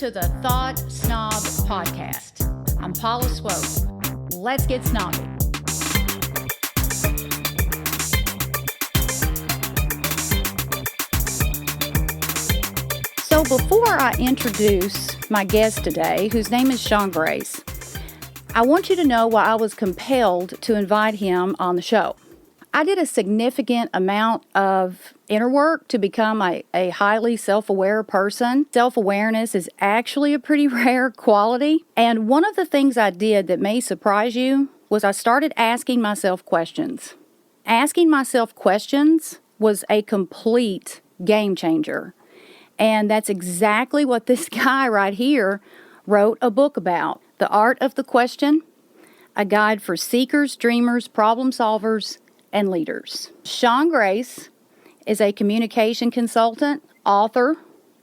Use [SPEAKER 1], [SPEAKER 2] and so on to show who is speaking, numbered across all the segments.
[SPEAKER 1] to the Thought Snob Podcast. I'm Paula Swope. Let's get snobby. So before I introduce my guest today, whose name is Sean Grace, I want you to know why I was compelled to invite him on the show. I did a significant amount of inner work to become a highly self-aware person. Self-awareness is actually a pretty rare quality. And one of the things I did that may surprise you was I started asking myself questions. Asking myself questions was a complete game changer. And that's exactly what this guy right here wrote a book about. The Art of the Question, a guide for seekers, dreamers, problem solvers, and leaders. Sean Grace is a communication consultant, author,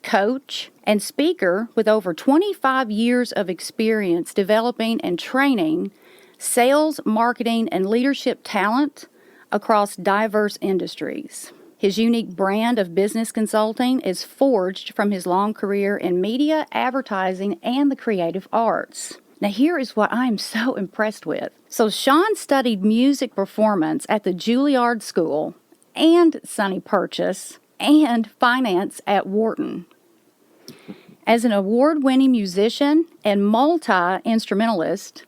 [SPEAKER 1] coach, and speaker with over 25 years of experience developing and training sales, marketing, and leadership talent across diverse industries. His unique brand of business consulting is forged from his long career in media, advertising, and the creative arts. Now, here is what I'm so impressed with. So, Sean studied music performance at the Julliard School and SUNY Purchase and finance at Wharton. As an award-winning musician and multi-instrumentalist,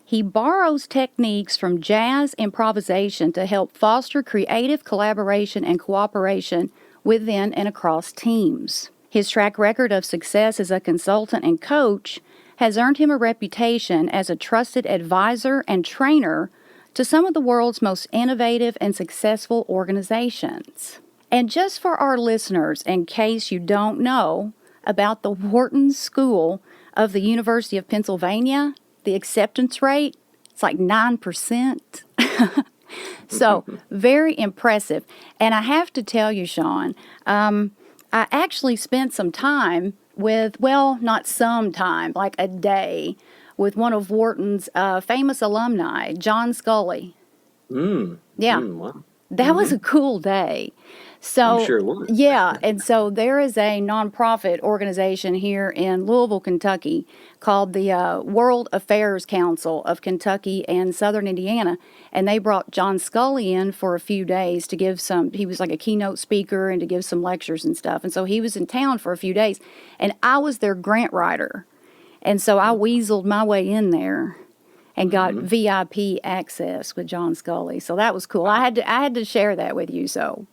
[SPEAKER 1] he borrows techniques from jazz improvisation to help foster creative collaboration and cooperation within and across teams. His track record of success as a consultant and coach has earned him a reputation as a trusted advisor and trainer to some of the world's most innovative and successful organizations. And just for our listeners, in case you don't know about the Wharton School of the University of Pennsylvania, the acceptance rate, it's like 9%. So, very impressive. And I have to tell you, Sean, I actually spent some time with, well, not some time, like a day, with one of Wharton's famous alumni, John Scully.
[SPEAKER 2] Wow.
[SPEAKER 1] That was a cool day. So,
[SPEAKER 2] I'm sure it was.
[SPEAKER 1] Yeah, and so there is a nonprofit organization here in Louisville, Kentucky, called the World Affairs Council of Kentucky and Southern Indiana, and they brought John Scully in for a few days to give he was like a keynote speaker and to give some lectures and stuff, and so he was in town for a few days, and I was their grant writer, and so I weaseled my way in there and got VIP access with John Scully, so that was cool. I had to share that with you, so.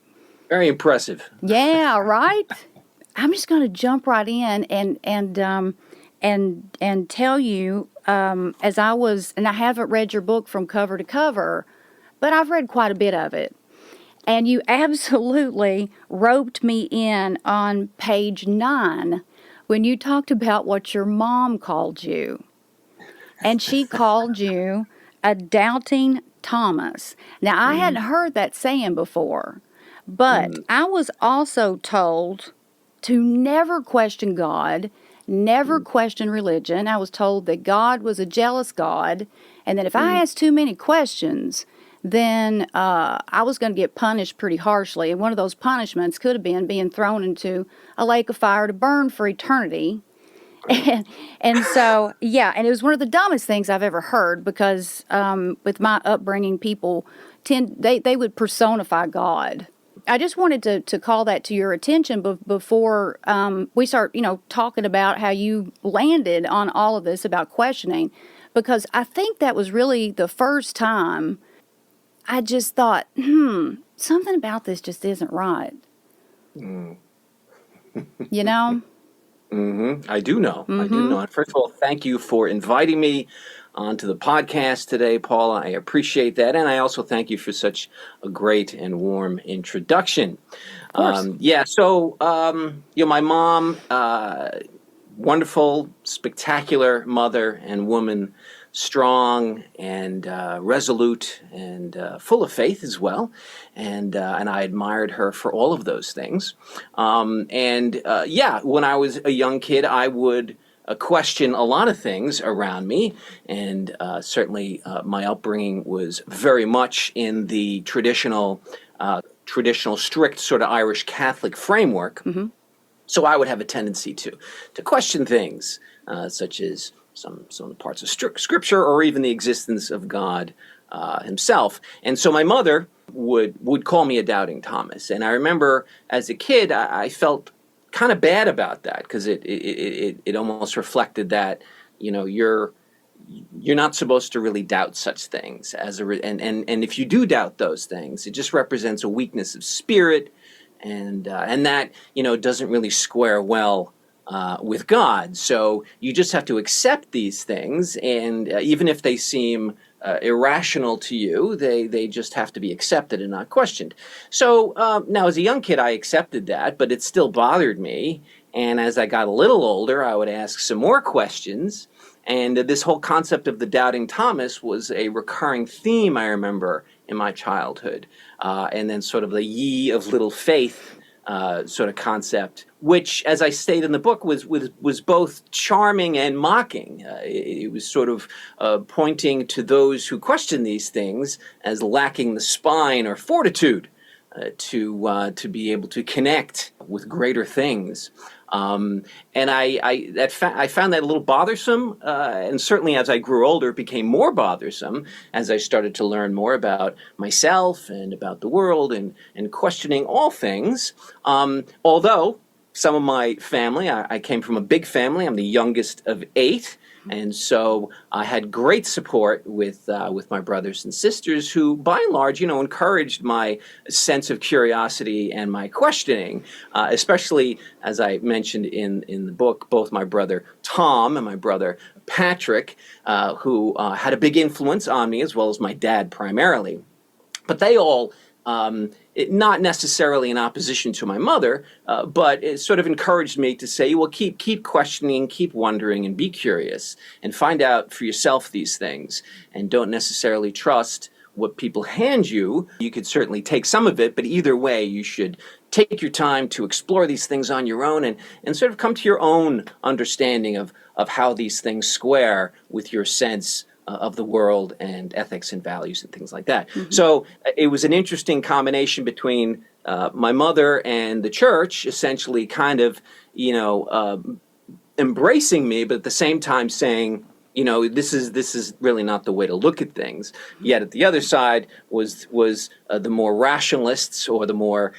[SPEAKER 2] Very impressive.
[SPEAKER 1] Yeah, right? I'm just going to jump right in and tell you, as I was, and I haven't read your book from cover to cover, but I've read quite a bit of it. And you absolutely roped me in on page 9 when you talked about what your mom called you. And she called you a doubting Thomas. Now, I hadn't heard that saying before. But I was also told to never question God, never question religion. I was told that God was a jealous God, and that if I asked too many questions, then I was going to get punished pretty harshly. And one of those punishments could have been being thrown into a lake of fire to burn for eternity. And so, yeah, and it was one of the dumbest things I've ever heard because with my upbringing, people they would personify God. I just wanted to call that to your attention before we start, talking about how you landed on all of this about questioning, because I think that was really the first time I just thought, something about this just isn't right. You know?
[SPEAKER 2] I do know. I do know. And first of all, thank you for inviting me onto the podcast today, Paula. I appreciate that. And I also thank you for such a great and warm introduction. So my mom, wonderful, spectacular mother and woman, strong and resolute and full of faith as well. And I admired her for all of those things. When I was a young kid, I would question a lot of things around me, and certainly my upbringing was very much in the traditional, strict sort of Irish Catholic framework. So I would have a tendency to question things, such as some parts of Scripture or even the existence of God himself. And so my mother would call me a doubting Thomas. And I remember as a kid, I felt kind of bad about that, because it almost reflected that, you're not supposed to really doubt such things and if you do doubt those things, it just represents a weakness of spirit, and that doesn't really square well with God. So you just have to accept these things, and even if they seem irrational to you, they just have to be accepted and not questioned. So now as a young kid, I accepted that, but it still bothered me. And as I got a little older, I would ask some more questions. And this whole concept of the doubting Thomas was a recurring theme, I remember, in my childhood. And then sort of the ye of little faith sort of concept, which, as I state in the book, was both charming and mocking. It was sort of pointing to those who question these things as lacking the spine or fortitude to be able to connect with greater things. And I found that a little bothersome, and certainly as I grew older, it became more bothersome as I started to learn more about myself and about the world and questioning all things. Although some of my family, I came from a big family. I'm the youngest of 8. And so I had great support with my brothers and sisters who, by and large, encouraged my sense of curiosity and my questioning, especially, as I mentioned in the book, both my brother Tom and my brother Patrick, who had a big influence on me, as well as my dad primarily. But they all, not necessarily in opposition to my mother, but it sort of encouraged me to say, well, keep questioning, keep wondering, and be curious, and find out for yourself these things, and don't necessarily trust what people hand you. You could certainly take some of it, but either way, you should take your time to explore these things on your own and sort of come to your own understanding of how these things square with your sense of the world and ethics and values and things like that. Mm-hmm. So it was an interesting combination between my mother and the church, essentially kind of, embracing me, but at the same time saying, this is really not the way to look at things. Yet at the other side was the more rationalists, or the more,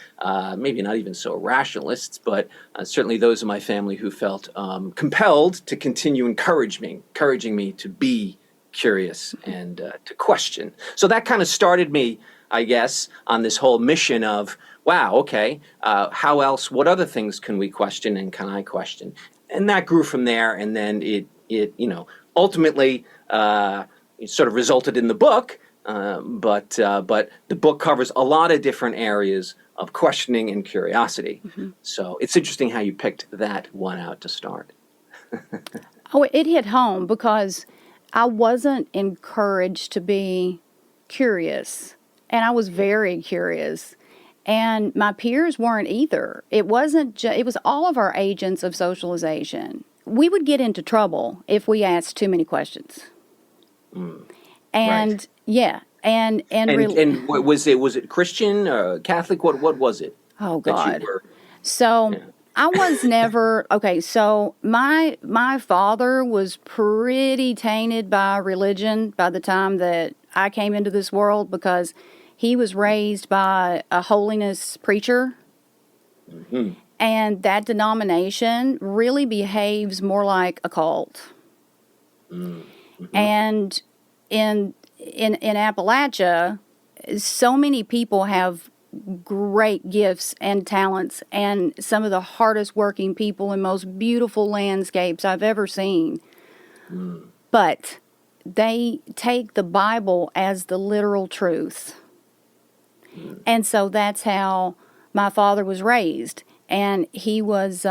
[SPEAKER 2] maybe not even so rationalists, but certainly those of my family who felt compelled to continue encouraging me to be curious and to question. So that kind of started me, I guess, on this whole mission of, wow, okay, how else, what other things can we question and can I question? And that grew from there, and then it ultimately it sort of resulted in the book, but the book covers a lot of different areas of questioning and curiosity. Mm-hmm. So it's interesting how you picked that one out to start.
[SPEAKER 1] Oh, it hit home because I wasn't encouraged to be curious, and I was very curious, and my peers weren't either. It wasn't it was all of our agents of socialization. We would get into trouble if we asked too many questions. And
[SPEAKER 2] right.
[SPEAKER 1] Yeah, and
[SPEAKER 2] was it Christian, Catholic? What was it?
[SPEAKER 1] Oh God. So yeah. I was never, okay, so my father was pretty tainted by religion by the time that I came into this world, because he was raised by a holiness preacher. Mm-hmm. And that denomination really behaves more like a cult. Mm-hmm. And in Appalachia, so many people have great gifts and talents, and some of the hardest working people and most beautiful landscapes I've ever seen. Mm. But they take the Bible as the literal truth. Mm. And so that's how my father was raised. And he was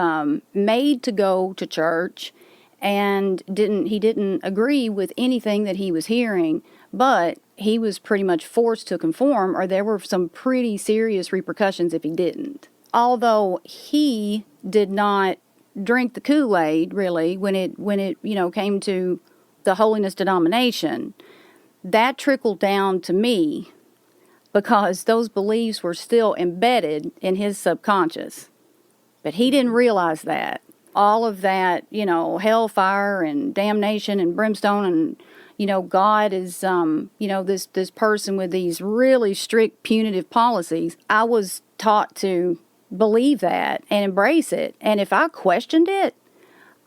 [SPEAKER 1] made to go to church, and he didn't agree with anything that he was hearing, but he was pretty much forced to conform, or there were some pretty serious repercussions if he didn't. Although he did not drink the Kool-Aid, really, when it came to the holiness denomination, that trickled down to me because those beliefs were still embedded in his subconscious. But he didn't realize that. All of that, hellfire and damnation and brimstone and, God is, this person with these really strict punitive policies. I was taught to believe that and embrace it. And if I questioned it,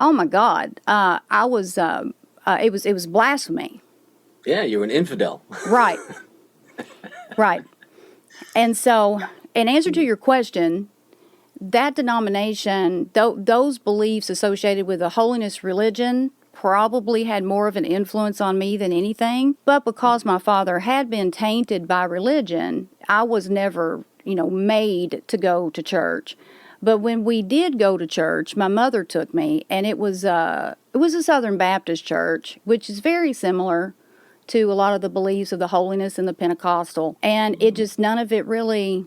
[SPEAKER 1] oh my God, it was blasphemy.
[SPEAKER 2] Yeah, you're an infidel.
[SPEAKER 1] Right. Right. And so, in answer to your question, that denomination, those beliefs associated with the holiness religion probably had more of an influence on me than anything. But because my father had been tainted by religion, I was never, made to go to church. But when we did go to church, my mother took me, and it was a Southern Baptist church, which is very similar to a lot of the beliefs of the holiness and the Pentecostal. And it just, none of it really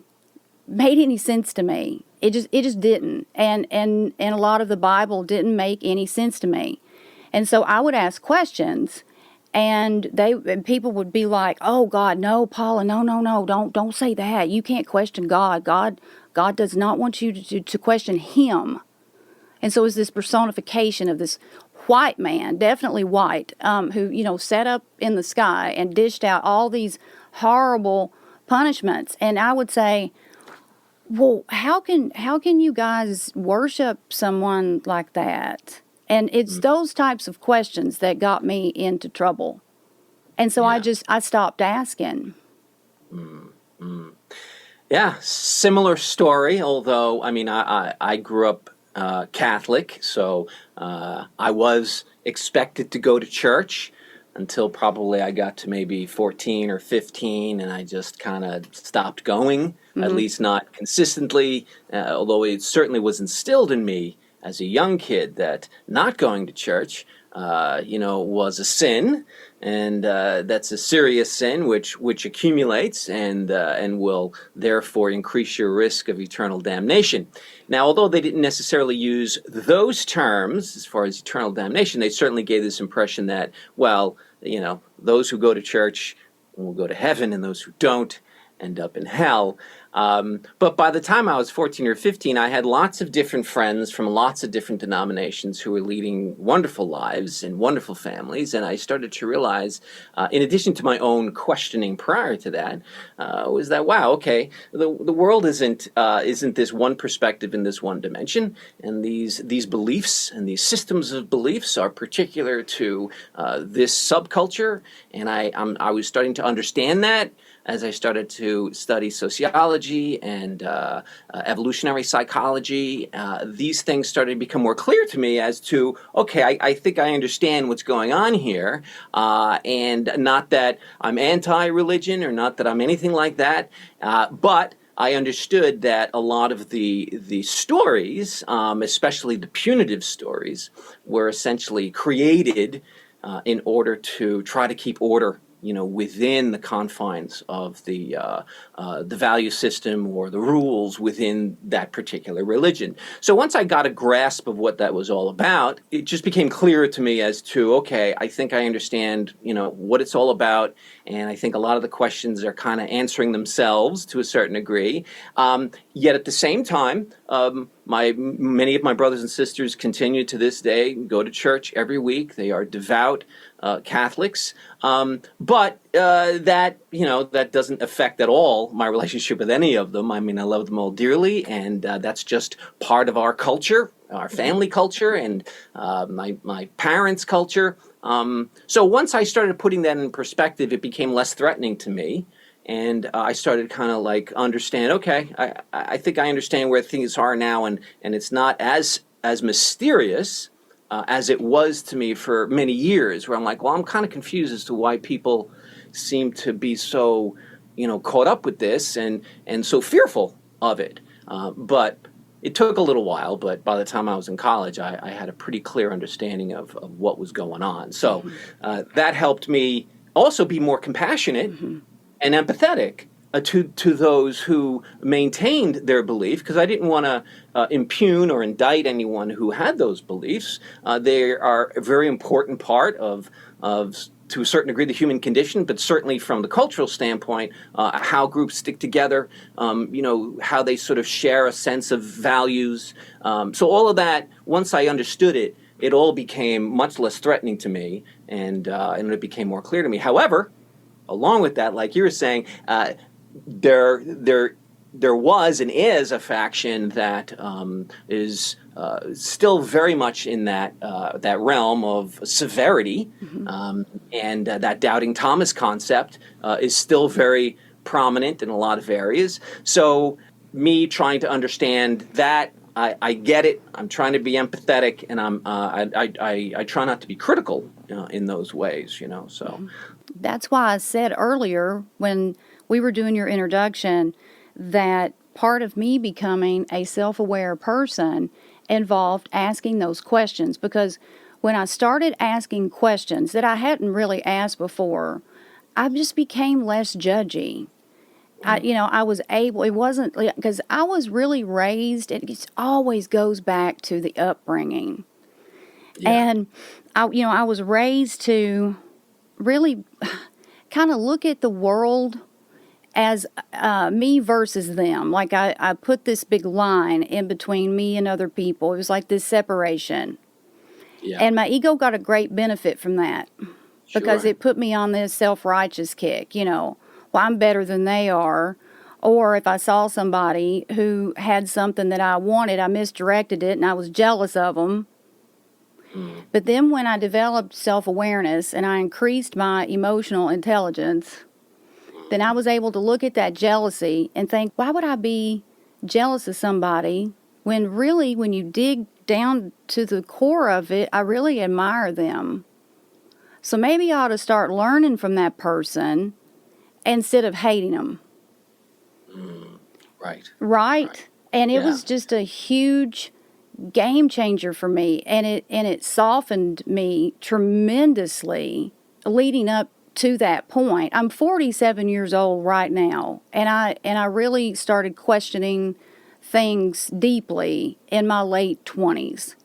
[SPEAKER 1] made any sense to me. It just didn't. And a lot of the Bible didn't make any sense to me. And so I would ask questions, and people would be like, "Oh God, no, Paula, no, don't say that. You can't question God. God does not want you to question him." And so it's this personification of this white man, definitely white, who, sat up in the sky and dished out all these horrible punishments. And I would say, well, how can you guys worship someone like that? And it's those types of questions that got me into trouble. And so I stopped asking.
[SPEAKER 2] Yeah, similar story, although, I grew up Catholic, so I was expected to go to church until probably I got to maybe 14 or 15, and I just kind of stopped going, at least not consistently, although it certainly was instilled in me as a young kid that not going to church, was a sin, and that's a serious sin which accumulates and will therefore increase your risk of eternal damnation. Now, although they didn't necessarily use those terms as far as eternal damnation, they certainly gave this impression that, well, those who go to church will go to heaven, and those who don't end up in hell. But by the time I was 14 or 15, I had lots of different friends from lots of different denominations who were leading wonderful lives and wonderful families, and I started to realize, in addition to my own questioning prior to that, was that, wow, okay, the world isn't this one perspective in this one dimension, and these beliefs and these systems of beliefs are particular to this subculture, and I was starting to understand that as I started to study sociology and evolutionary psychology. These things started to become more clear to me as to, okay, I think I understand what's going on here, and not that I'm anti-religion or not that I'm anything like that, but I understood that a lot of the stories, especially the punitive stories, were essentially created in order to try to keep order within the confines of the value system or the rules within that particular religion. So once I got a grasp of what that was all about, it just became clearer to me as to, okay, I think I understand, what it's all about, and I think a lot of the questions are kind of answering themselves to a certain degree. Yet at the same time, many of my brothers and sisters continue to this day, go to church every week. They are devout Catholics, but that doesn't affect at all my relationship with any of them. I love them all dearly, and that's just part of our culture, our family culture, and my parents' culture. So once I started putting that in perspective, it became less threatening to me. And I started kind of understand, okay, I think I understand where things are now, and it's not as mysterious as it was to me for many years, where I'm like, well, I'm kind of confused as to why people seem to be so, caught up with this and so fearful of it. But it took a little while, but by the time I was in college, I had a pretty clear understanding of what was going on. So that helped me also be more compassionate and empathetic to those who maintained their belief, because I didn't want to impugn or indict anyone who had those beliefs. They are a very important part of to a certain degree, the human condition, but certainly from the cultural standpoint, how groups stick together, how they sort of share a sense of values. So all of that, once I understood it, it all became much less threatening to me, and it became more clear to me. However, along with that, like you were saying, there was and is a faction that is still very much in that realm of severity, and that doubting Thomas concept is still very prominent in a lot of areas. So me trying to understand that, I get it. I'm trying to be empathetic, and I try not to be critical in those ways. So
[SPEAKER 1] that's why I said earlier when we were doing your introduction that part of me becoming a self-aware person involved asking those questions, because when I started asking questions that I hadn't really asked before, I just became less judgy. I was able, it wasn't, because I was really raised, it always goes back to the upbringing. Yeah. And, I was raised to really kind of look at the world as me versus them. Like I put this big line in between me and other people. It was like this separation. Yeah. And my ego got a great benefit from that because it put me on this self-righteous kick, well, I'm better than they are. Or if I saw somebody who had something that I wanted, I misdirected it and I was jealous of them. But then when I developed self-awareness and I increased my emotional intelligence, then I was able to look at that jealousy and think, why would I be jealous of somebody when really, when you dig down to the core of it, I really admire them. So maybe I ought to start learning from that person instead of hating them. Right. And it was just a huge game changer for me, and it softened me tremendously leading up to that point. I'm 47 years old right now, and I really started questioning things deeply in my late 20s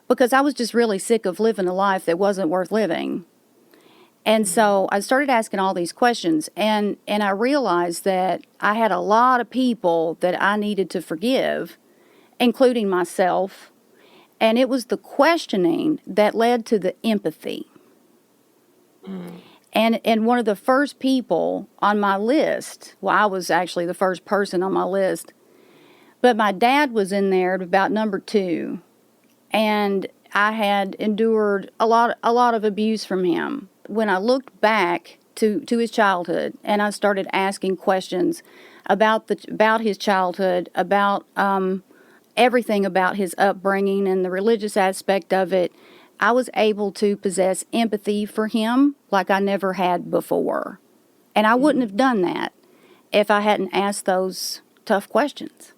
[SPEAKER 1] because I was just really sick of living a life that wasn't worth living. And so I started asking all these questions, and I realized that I had a lot of people that I needed to forgive, including myself. And it was the questioning that led to the empathy. And one of the first people on my list, well, I was actually the first person on my list, but my dad was in there at about number 2. And I had endured a lot of abuse from him. When I looked back to his childhood and I started asking questions about his childhood, about everything about his upbringing and the religious aspect of it, I was able to possess empathy for him like I never had before. And I wouldn't have done that if I hadn't asked those tough questions.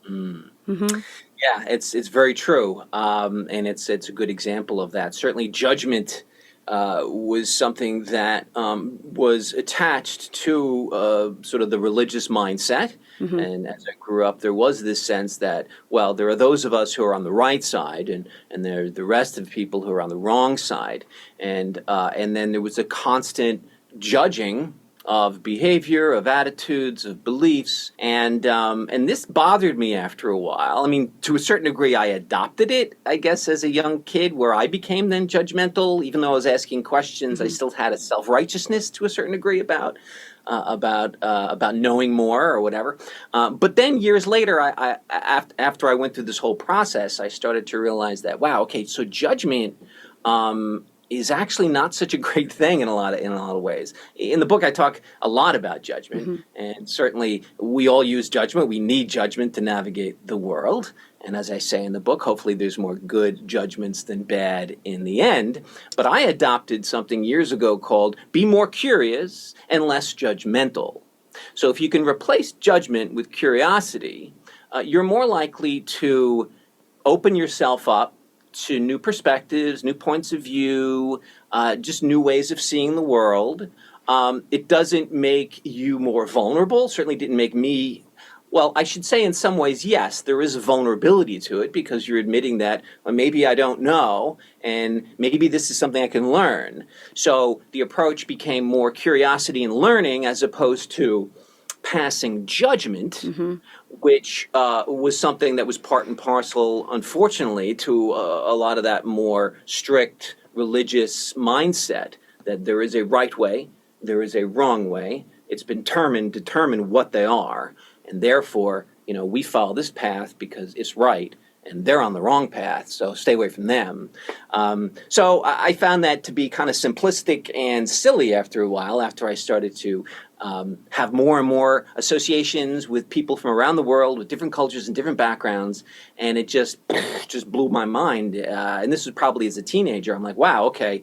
[SPEAKER 2] Yeah, it's very true, and it's a good example of that. Certainly, judgment was something that was attached to sort of the religious mindset. And as I grew up, there was this sense that, well, there are those of us who are on the right side, and there are the rest of people who are on the wrong side. And then there was a constant judging of behavior, of attitudes, of beliefs, and this bothered me after a while. I mean, to a certain degree, I adopted it, I guess, as a young kid, where I became then judgmental. Even though I was asking questions, I still had a self-righteousness to a certain degree about knowing more or whatever. But then years later, after I went through this whole process, I started to realize that, wow, okay, so judgment is actually not such a great thing in a lot of ways. In the book, I talk a lot about judgment, and certainly we all use judgment. We need judgment to navigate the world. And as I say in the book, hopefully there's more good judgments than bad in the end. But I adopted something years ago called be more curious and less judgmental. So if you can replace judgment with curiosity, you're more likely to open yourself up to new perspectives, new points of view, just new ways of seeing the world. It doesn't make you more vulnerable. Certainly didn't make me Well, I should say in some ways, yes, there is a vulnerability to it because you're admitting that well, maybe I don't know and maybe this is something I can learn. So the approach became more curiosity and learning as opposed to passing judgment, which was something that was part and parcel, unfortunately, to a lot of that more strict religious mindset that there is a right way, there is a wrong way. It's been determined what they are. And therefore, we follow this path because it's right, and they're on the wrong path, so stay away from them. So I found that to be kind of simplistic and silly after a while, after I started to have more and more associations with people from around the world with different cultures and different backgrounds, and it just blew my mind. And this was probably as a teenager. I'm like, wow, okay,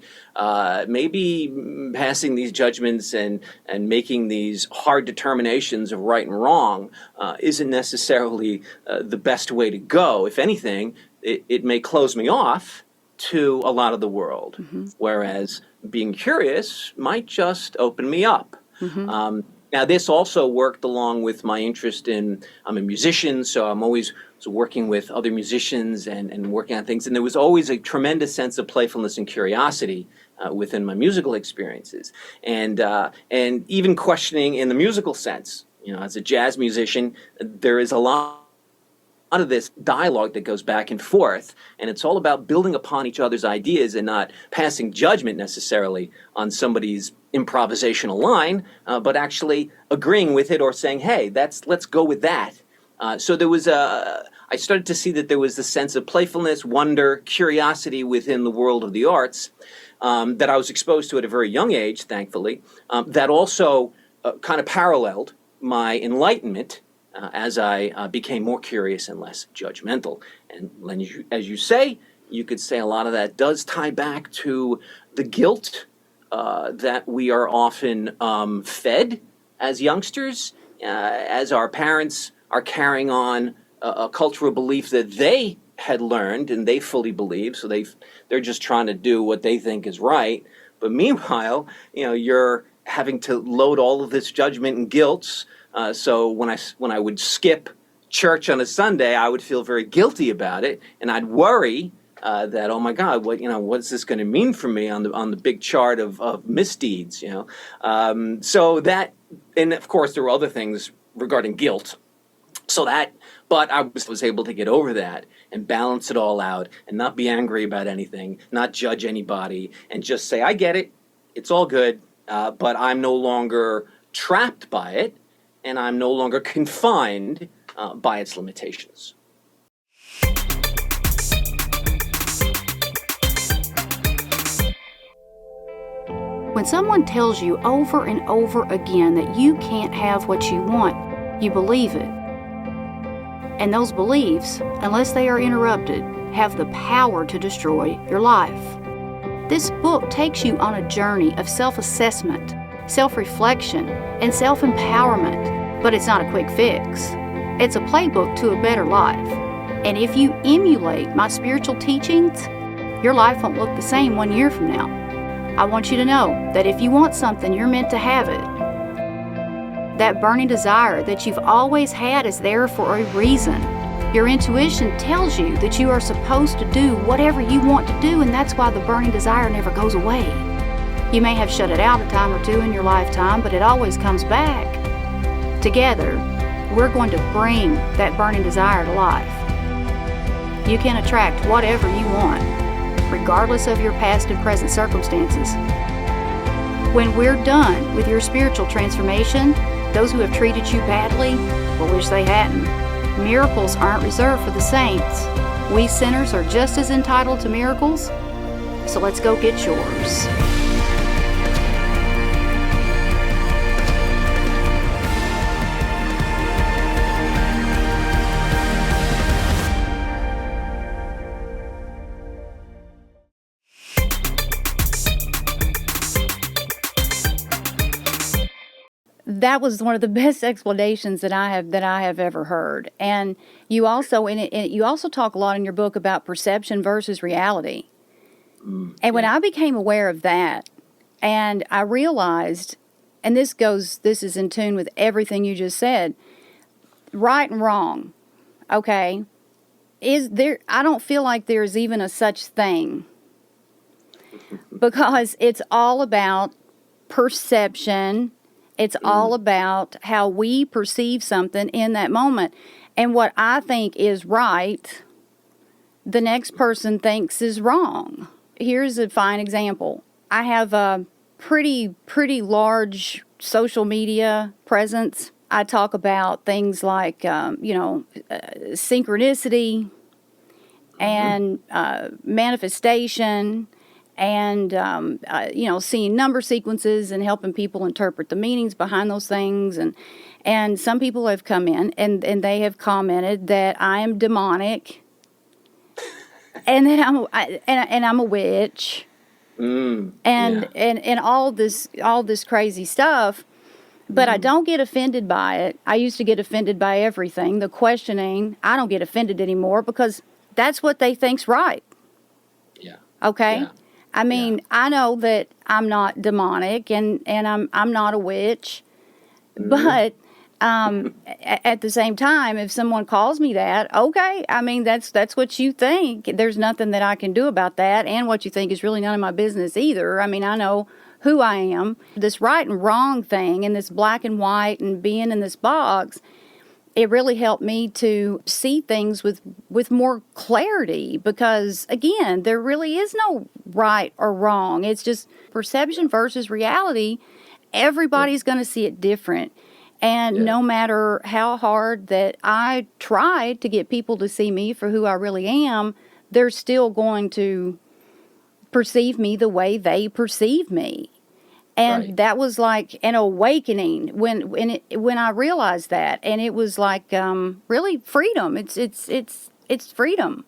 [SPEAKER 2] maybe passing these judgments and making these hard determinations of right and wrong isn't necessarily the best way to go. If anything, it may close me off to a lot of the world, whereas being curious might just open me up. Now, this also worked along with my interest I'm a musician, so I'm always working with other musicians and working on things. And there was always a tremendous sense of playfulness and curiosity within my musical experiences. And even questioning in the musical sense. As a jazz musician, there is a lot of this dialogue that goes back and forth, and it's all about building upon each other's ideas and not passing judgment necessarily on somebody's improvisational line, but actually agreeing with it or saying, hey, let's go with that. So there was I started to see that there was this sense of playfulness, wonder, curiosity within the world of the arts that I was exposed to at a very young age, thankfully, that also kind of paralleled my enlightenment as I became more curious and less judgmental. And as you say, you could say a lot of that does tie back to the guilt that we are often fed as youngsters, as our parents are carrying on a cultural belief that they had learned and they fully believe, so they're just trying to do what they think is right. But meanwhile, you're having to load all of this judgment and guilt. So when I would skip church on a Sunday, I would feel very guilty about it, and I'd worry that, oh my God, what's this going to mean for me on the big chart of misdeeds? So that, and of course there were other things regarding guilt. But I was able to get over that and balance it all out and not be angry about anything, not judge anybody, and just say, I get it, it's all good, but I'm no longer trapped by it, and I'm no longer confined by its limitations.
[SPEAKER 1] When someone tells you over and over again that you can't have what you want, you believe it. And those beliefs, unless they are interrupted, have the power to destroy your life. This book takes you on a journey of self-assessment, self-reflection, and self-empowerment, but it's not a quick fix. It's a playbook to a better life. And if you emulate my spiritual teachings, your life won't look the same 1 year from now. I want you to know that if you want something, you're meant to have it. That burning desire that you've always had is there for a reason. Your intuition tells you that you are supposed to do whatever you want to do, and that's why the burning desire never goes away. You may have shut it out a time or two in your lifetime, but it always comes back. Together, we're going to bring that burning desire to life. You can attract whatever you want, regardless of your past and present circumstances. When we're done with your spiritual transformation, those who have treated you badly will wish they hadn't. Miracles aren't reserved for the saints. We sinners are just as entitled to miracles, so let's go get yours. That was one of the best explanations that I have ever heard. And you also you also talk a lot in your book about perception versus reality. And when I became aware of that, and I realized, and this is in tune with everything you just said, right and wrong, okay, is there, I don't feel like there's even a such thing, because it's all about perception. It's all about how we perceive something in that moment. And what I think is right, the next person thinks is wrong. Here's a fine example. I have a pretty large social media presence. I talk about things like, synchronicity and manifestation, and seeing number sequences and helping people interpret the meanings behind those things. And some people have come in and they have commented that I am demonic, and that I'm a witch, and all this crazy stuff. But I don't get offended by it. I used to get offended by everything. The questioning, I don't get offended anymore, because that's what they think's right.
[SPEAKER 2] Yeah.
[SPEAKER 1] Okay?
[SPEAKER 2] Yeah.
[SPEAKER 1] I mean, I know that I'm not demonic, and I'm not a witch, but at the same time, if someone calls me that, okay, I mean, that's what you think. There's nothing that I can do about that, and what you think is really none of my business either. I mean, I know who I am. This right and wrong thing, and this black and white, and being in this box, it really helped me to see things with more clarity, because, again, there really is no right or wrong. It's just perception versus reality. Everybody's going to see it different. And no matter how hard that I try to get people to see me for who I really am, they're still going to perceive me the way they perceive me. And that was like an awakening when I realized that, and it was like really freedom. It's freedom.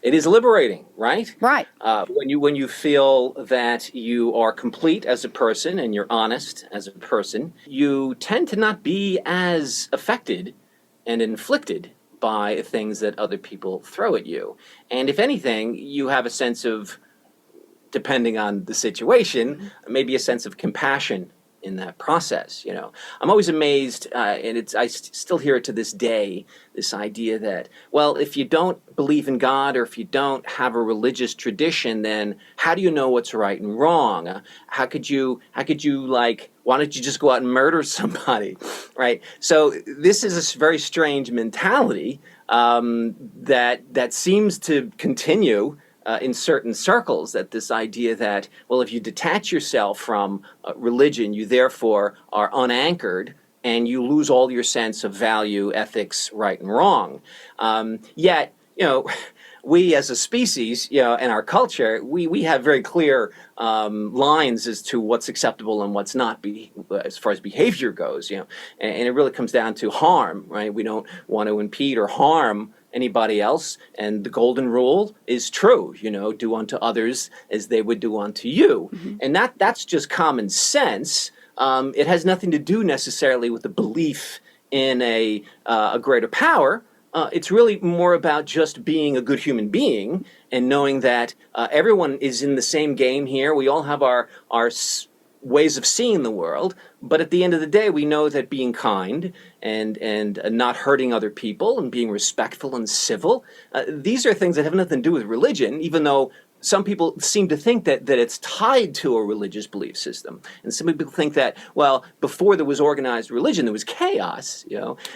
[SPEAKER 2] It is liberating, right?
[SPEAKER 1] Right.
[SPEAKER 2] When you feel that you are complete as a person and you're honest as a person, you tend to not be as affected and inflicted by things that other people throw at you. And if anything, you have a sense of, depending on the situation, maybe a sense of compassion in that process. I'm always amazed, and I still hear it to this day, this idea that, well, if you don't believe in God, or if you don't have a religious tradition, then how do you know what's right and wrong? How could you why don't you just go out and murder somebody, right? So this is a very strange mentality that seems to continue in certain circles, that this idea that, well, if you detach yourself from religion, you therefore are unanchored, and you lose all your sense of value, ethics, right and wrong. Yet, we as a species, in our culture, we have very clear lines as to what's acceptable and what's not, as far as behavior goes, and it really comes down to harm, right? We don't want to impede or harm anybody else, and the golden rule is true, do unto others as they would do unto you. And that's just common sense. It has nothing to do necessarily with the belief in a greater power. It's really more about just being a good human being, and knowing that everyone is in the same game here. We all have our ways of seeing the world, but at the end of the day, we know that being kind and not hurting other people and being respectful and civil, these are things that have nothing to do with religion, even though some people seem to think that it's tied to a religious belief system. And some people think that, well, before there was organized religion, there was chaos,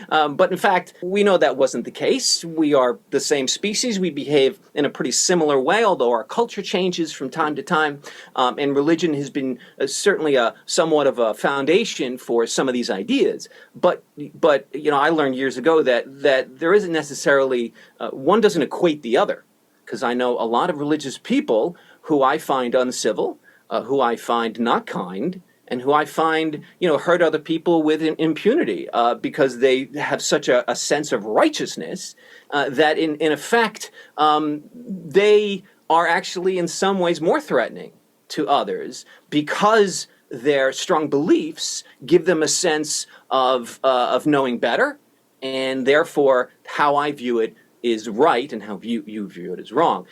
[SPEAKER 2] But in fact, we know that wasn't the case. We are the same species. We behave in a pretty similar way, although our culture changes from time to time. And religion has been certainly somewhat of a foundation for some of these ideas. But I learned years ago that there isn't necessarily, one doesn't equate the other. Because I know a lot of religious people who I find uncivil, who I find not kind, and who I find, hurt other people with impunity, because they have such a sense of righteousness that in effect, they are actually in some ways more threatening to others, because their strong beliefs give them a sense of knowing better, and therefore how I view it is right and how you view it is wrong.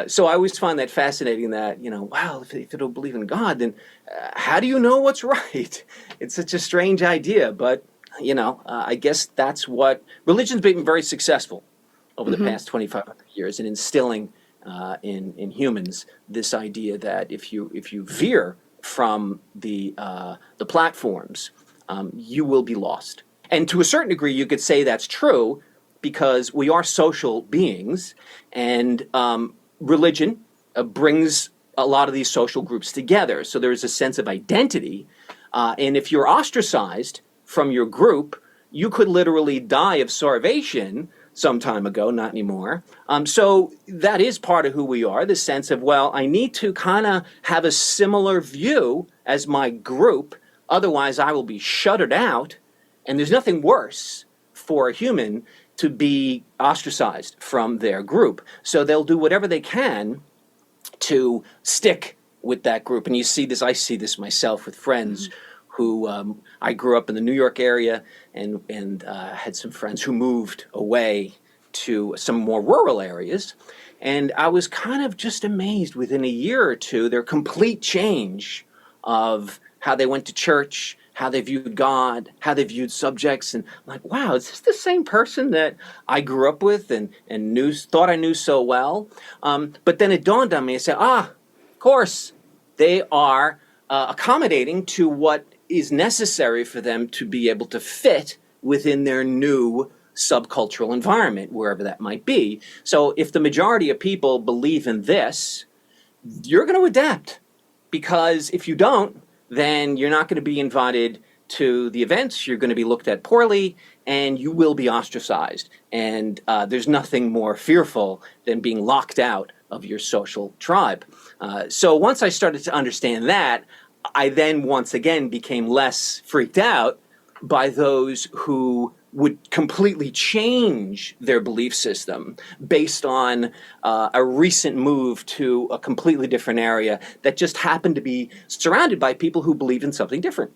[SPEAKER 2] So I always find that fascinating, that, wow, if you don't believe in God, then how do you know what's right? It's such a strange idea, but I guess that's what religion's been very successful over the past 2,500 years in instilling in humans this idea that if you veer from the platforms, you will be lost. And to a certain degree, you could say that's true because we are social beings, and religion brings a lot of these social groups together. So there is a sense of identity, and if you're ostracized from your group, you could literally die of starvation some time ago, not anymore. So that is part of who we are, the sense of, well, I need to kind of have a similar view as my group, otherwise I will be shuttered out. And there's nothing worse for a human to be ostracized from their group. So they'll do whatever they can to stick with that group. And you see this, I see this myself with friends who I grew up in the New York area and had some friends who moved away to some more rural areas. And I was kind of just amazed within a year or two, their complete change of how they went to church, how they viewed God, how they viewed subjects. And I'm like, wow, is this the same person that I grew up with and thought I knew so well? But then it dawned on me, I said, of course, they are accommodating to what is necessary for them to be able to fit within their new subcultural environment, wherever that might be. So if the majority of people believe in this, you're going to adapt, because if you don't, then you're not going to be invited to the events, you're going to be looked at poorly, and you will be ostracized. And there's nothing more fearful than being locked out of your social tribe. So once I started to understand that, I then once again became less freaked out by those who would completely change their belief system based on a recent move to a completely different area that just happened to be surrounded by people who believe in something different.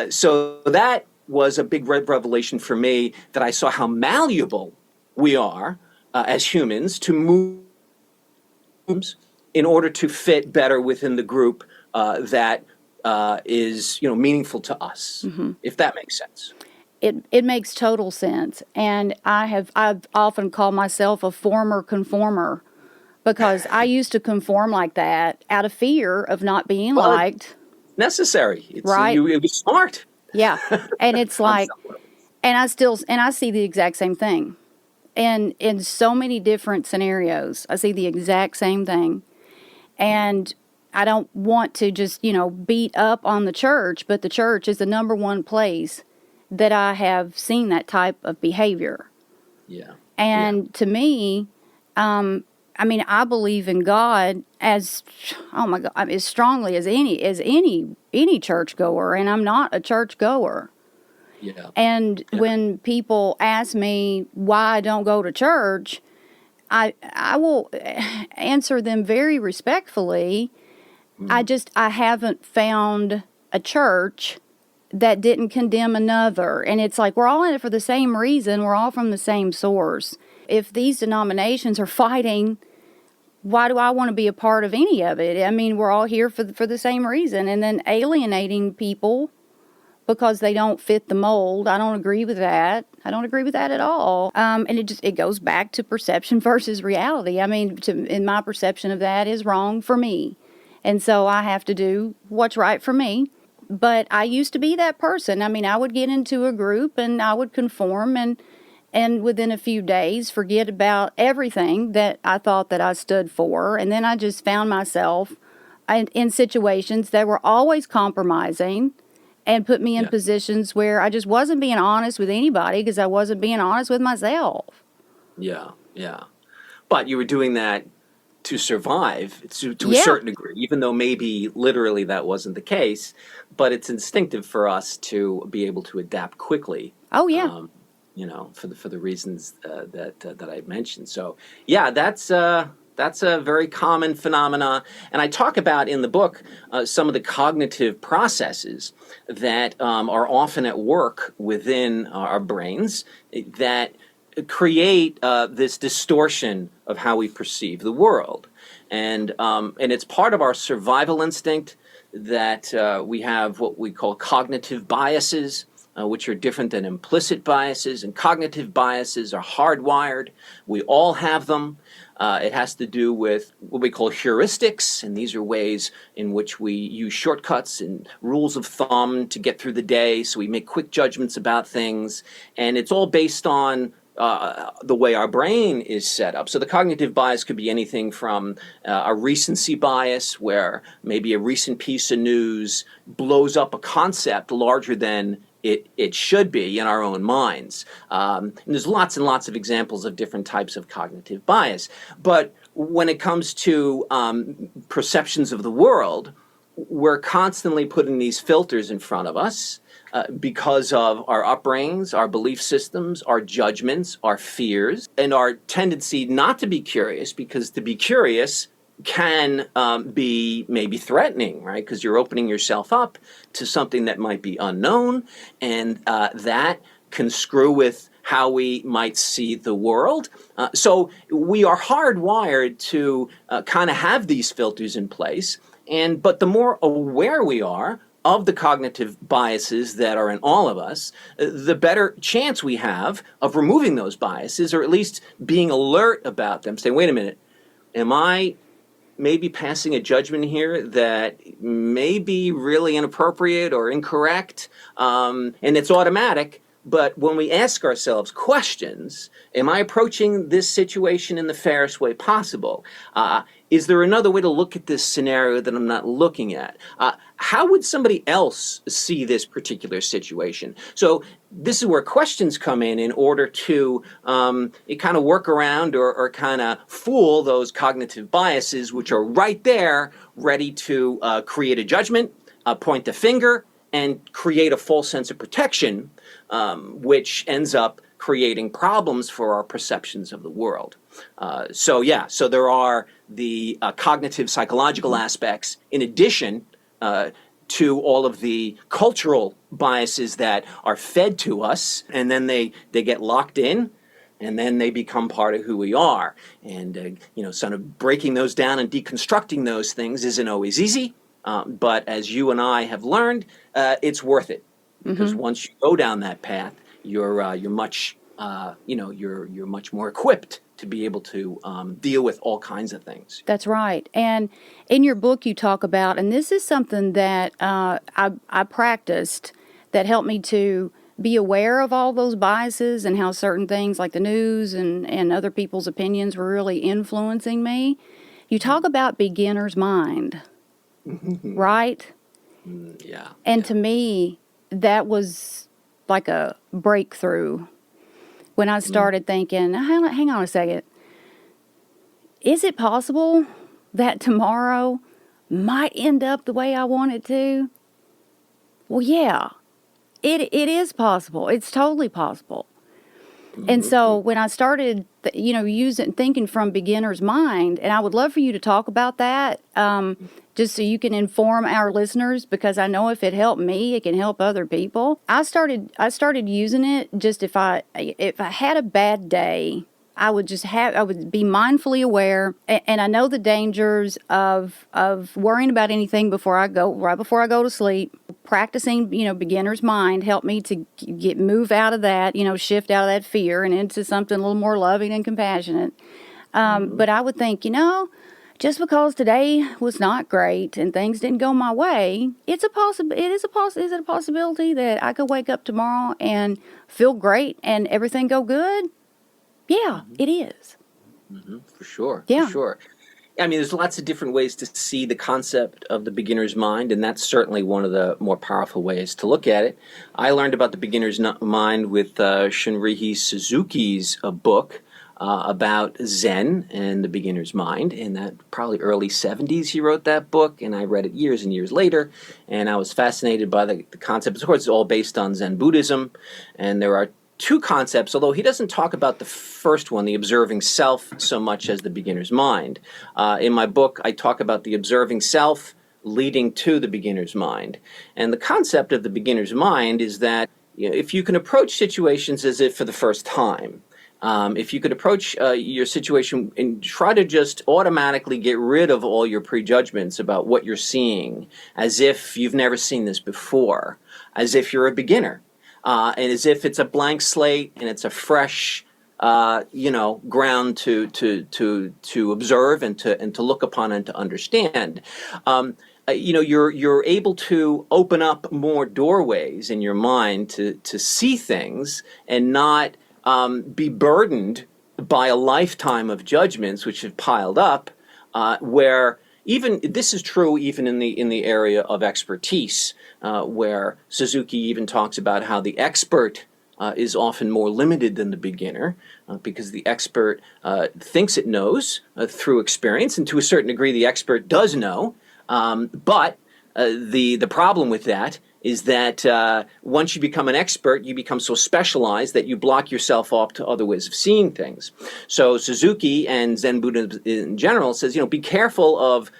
[SPEAKER 2] So that was a big revelation for me, that I saw how malleable we are as humans to move in order to fit better within the group that is meaningful to us, if that makes sense.
[SPEAKER 1] It makes total sense. And I've often called myself a former conformer, because I used to conform like that out of fear of not being liked.
[SPEAKER 2] Necessary. It was smart.
[SPEAKER 1] Yeah. And it's like, and I see the exact same thing. And in so many different scenarios, I see the exact same thing. And I don't want to just, beat up on the church, but the church is the number one place that I have seen that type of behavior.
[SPEAKER 2] Yeah.
[SPEAKER 1] And to me, I believe in God as strongly as any churchgoer, and I'm not a churchgoer.
[SPEAKER 2] Yeah.
[SPEAKER 1] And when people ask me why I don't go to church, I will answer them very respectfully. I haven't found a church that didn't condemn another. And it's like, we're all in it for the same reason. We're all from the same source. If these denominations are fighting, why do I want to be a part of any of it? I mean, we're all here for the same reason. And then alienating people because they don't fit the mold, I don't agree with that. I don't agree with that at all. And it goes back to perception versus reality. I mean, in my perception of that is wrong for me. And so I have to do what's right for me. But I used to be that person. I mean, I would get into a group and I would conform and within a few days forget about everything that I thought that I stood for. And then I just found myself in situations that were always compromising and put me in positions where I just wasn't being honest with anybody because I wasn't being honest with myself.
[SPEAKER 2] Yeah. But you were doing that to survive to a certain degree, even though maybe literally that wasn't the case, but it's instinctive for us to be able to adapt quickly.
[SPEAKER 1] Oh, yeah.
[SPEAKER 2] For the reasons that I mentioned. So, yeah, that's a very common phenomena. And I talk about in the book some of the cognitive processes that are often at work within our brains that create this distortion of how we perceive the world. And it's part of our survival instinct that we have what we call cognitive biases, which are different than implicit biases, and cognitive biases are hardwired. We all have them. It has to do with what we call heuristics, and these are ways in which we use shortcuts and rules of thumb to get through the day, so we make quick judgments about things, and it's all based on the way our brain is set up. So the cognitive bias could be anything from a recency bias, where maybe a recent piece of news blows up a concept larger than it should be in our own minds. And there's lots and lots of examples of different types of cognitive bias. But when it comes to perceptions of the world, we're constantly putting these filters in front of us because of our upbringings, our belief systems, our judgments, our fears, and our tendency not to be curious, because to be curious can be maybe threatening, right? Because you're opening yourself up to something that might be unknown, and that can screw with how we might see the world. So we are hardwired to kind of have these filters in place, but the more aware we are of the cognitive biases that are in all of us, the better chance we have of removing those biases, or at least being alert about them, saying, wait a minute, am I maybe passing a judgment here that may be really inappropriate or incorrect? And it's automatic. But when we ask ourselves questions, am I approaching this situation in the fairest way possible? Is there another way to look at this scenario that I'm not looking at? How would somebody else see this particular situation? So this is where questions come in order to kind of work around or kind of fool those cognitive biases, which are right there, ready to create a judgment, point the finger, and create a false sense of protection, which ends up creating problems for our perceptions of the world. So there are the cognitive psychological aspects in addition to all of the cultural biases that are fed to us, and then they get locked in, and then they become part of who we are. And sort of breaking those down and deconstructing those things isn't always easy. But as you and I have learned, it's worth it, because once you go down that path, you're much more equipped to be able to deal with all kinds of things.
[SPEAKER 1] That's right. And in your book, you talk about, and this is something that I practiced that helped me to be aware of all those biases and how certain things like the news and other people's opinions were really influencing me. You talk about beginner's mind. Right?
[SPEAKER 2] Yeah.
[SPEAKER 1] And to me, that was like a breakthrough when I started thinking, hang on a second. Is it possible that tomorrow might end up the way I want it to? Well, yeah, it is possible. It's totally possible. And so when I started, thinking from beginner's mind, and I would love for you to talk about that, just so you can inform our listeners, because I know if it helped me, it can help other people. I started using it just if I had a bad day, I would be mindfully aware, and I know the dangers of worrying about anything right before I go to sleep. Practicing, beginner's mind helped me to move out of that, shift out of that fear and into something a little more loving and compassionate. But I would think, just because today was not great and things didn't go my way, is it a possibility that I could wake up tomorrow and feel great and everything go good? Yeah, it is.
[SPEAKER 2] For sure.
[SPEAKER 1] Yeah.
[SPEAKER 2] For sure. I mean, there's lots of different ways to see the concept of the beginner's mind, and that's certainly one of the more powerful ways to look at it. I learned about the beginner's mind with Shunrihei Suzuki's book about Zen and the beginner's mind. In that probably early 70s, he wrote that book, and I read it years and years later, and I was fascinated by the concept. Of course, it's all based on Zen Buddhism, and there are two concepts, although he doesn't talk about the first one, the observing self, so much as the beginner's mind. In my book, I talk about the observing self leading to the beginner's mind. And the concept of the beginner's mind is that if you can approach situations as if for the first time, if you could approach your situation and try to just automatically get rid of all your prejudgments about what you're seeing, as if you've never seen this before, as if you're a beginner, and as if it's a blank slate and it's a fresh, ground to observe and to look upon and to understand. You're able to open up more doorways in your mind to see things and not be burdened by a lifetime of judgments which have piled up, where even this is true even in the area of expertise, where Suzuki even talks about how the expert is often more limited than the beginner, because the expert thinks it knows through experience, and to a certain degree the expert does know. But the problem with that is that once you become an expert, you become so specialized that you block yourself off to other ways of seeing things. So Suzuki and Zen Buddhism in general says, be careful of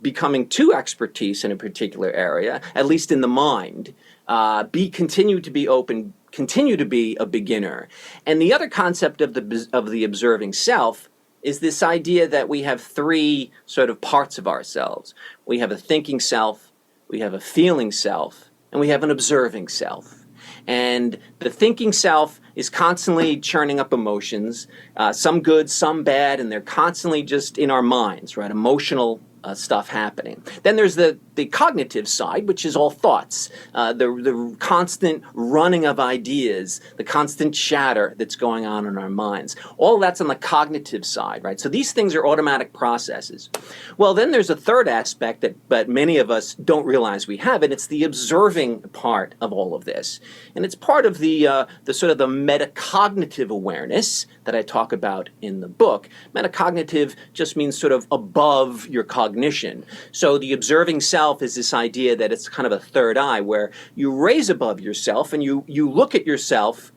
[SPEAKER 2] becoming too expertise in a particular area, at least in the mind. Continue to be open, continue to be a beginner. And the other concept of the observing self is this idea that we have three sort of parts of ourselves. We have a thinking self, we have a feeling self, and we have an observing self. And the thinking self is constantly churning up emotions, some good, some bad, and they're constantly just in our minds, right? Emotional stuff happening. Then there's the cognitive side, which is all thoughts, the constant running of ideas, the constant chatter that's going on in our minds. All that's on the cognitive side, right? So these things are automatic processes. Well, then there's a third aspect but many of us don't realize we have, and it's the observing part of all of this. And it's part of the sort of the metacognitive awareness that I talk about in the book. Metacognitive just means sort of above your cognition. So the observing self is this idea that it's kind of a third eye where you raise above yourself and you look at yourself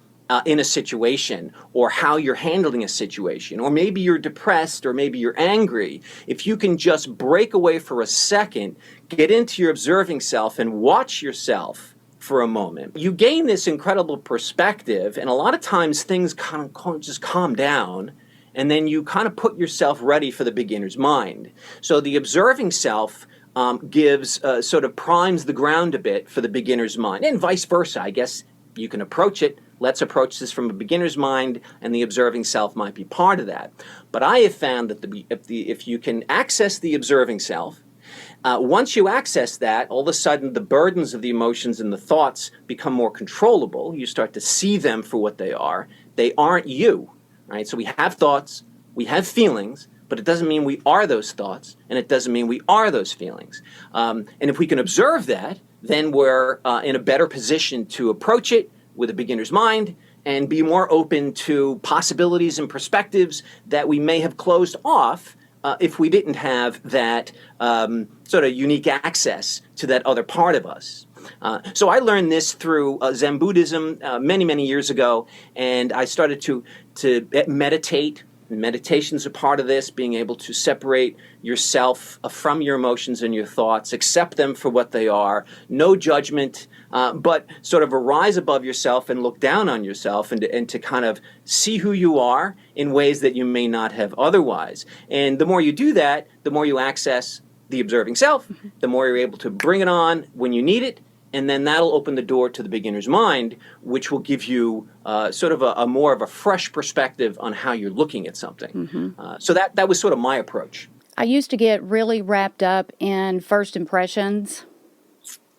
[SPEAKER 2] in a situation, or how you're handling a situation, or maybe you're depressed, or maybe you're angry. If you can just break away for a second, get into your observing self and watch yourself for a moment, you gain this incredible perspective, and a lot of times things kind of just calm down, and then you kind of put yourself ready for the beginner's mind. So the observing self gives sort of primes the ground a bit for the beginner's mind, and vice versa. I guess you can approach it. Let's approach this from a beginner's mind, and the observing self might be part of that. But I have found that if you can access the observing self, once you access that, all of a sudden the burdens of the emotions and the thoughts become more controllable. You start to see them for what they are. They aren't you, right? So we have thoughts, we have feelings, but it doesn't mean we are those thoughts, and it doesn't mean we are those feelings. And if we can observe that, then we're in a better position to approach it with a beginner's mind and be more open to possibilities and perspectives that we may have closed off if we didn't have that sort of unique access to that other part of us. So I learned this through Zen Buddhism many, many years ago, and I started to meditate. Meditation's a part of this, being able to separate yourself from your emotions and your thoughts, accept them for what they are, no judgment, but sort of arise above yourself and look down on yourself and to kind of see who you are in ways that you may not have otherwise. And the more you do that, the more you access the observing self, the more you're able to bring it on when you need it, and then that'll open the door to the beginner's mind, which will give you sort of a more of a fresh perspective on how you're looking at something. So that was sort of my approach.
[SPEAKER 1] I used to get really wrapped up in first impressions.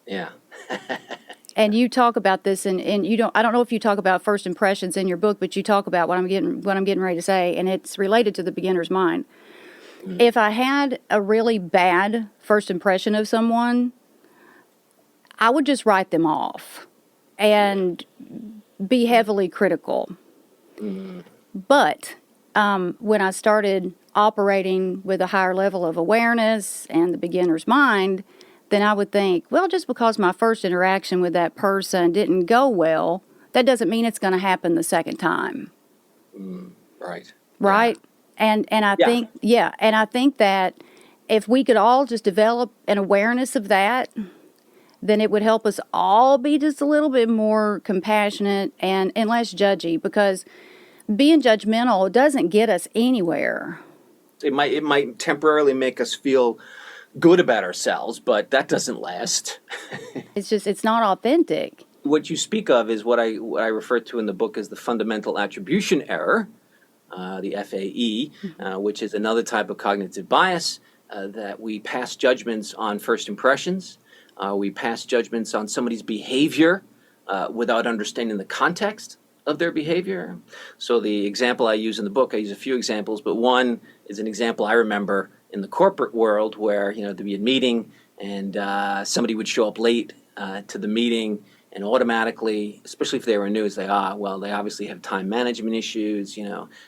[SPEAKER 2] Yeah.
[SPEAKER 1] And you talk about this, and I don't know if you talk about first impressions in your book, but you talk about what I'm getting ready to say, and it's related to the beginner's mind. If I had a really bad first impression of someone, I would just write them off and be heavily critical. But when I started operating with a higher level of awareness and the beginner's mind, then I would think, well, just because my first interaction with that person didn't go well, that doesn't mean it's going to happen the second time.
[SPEAKER 2] Right.
[SPEAKER 1] Right? And I think, and I think that if we could all just develop an awareness of that, then it would help us all be just a little bit more compassionate and less judgy, because being judgmental doesn't get us anywhere.
[SPEAKER 2] It might temporarily make us feel good about ourselves, but that doesn't last.
[SPEAKER 1] It's not authentic.
[SPEAKER 2] what you speak of is what I refer to in the book as the fundamental attribution error, the FAE, which is another type of cognitive bias, that we pass judgments on first impressions. We pass judgments on somebody's behavior without understanding the context of their behavior. So the example I use in the book, I use a few examples, but one is an example I remember in the corporate world where, there'd be a meeting and somebody would show up late to the meeting, and automatically, especially if they were new, it's like, they obviously have time management issues,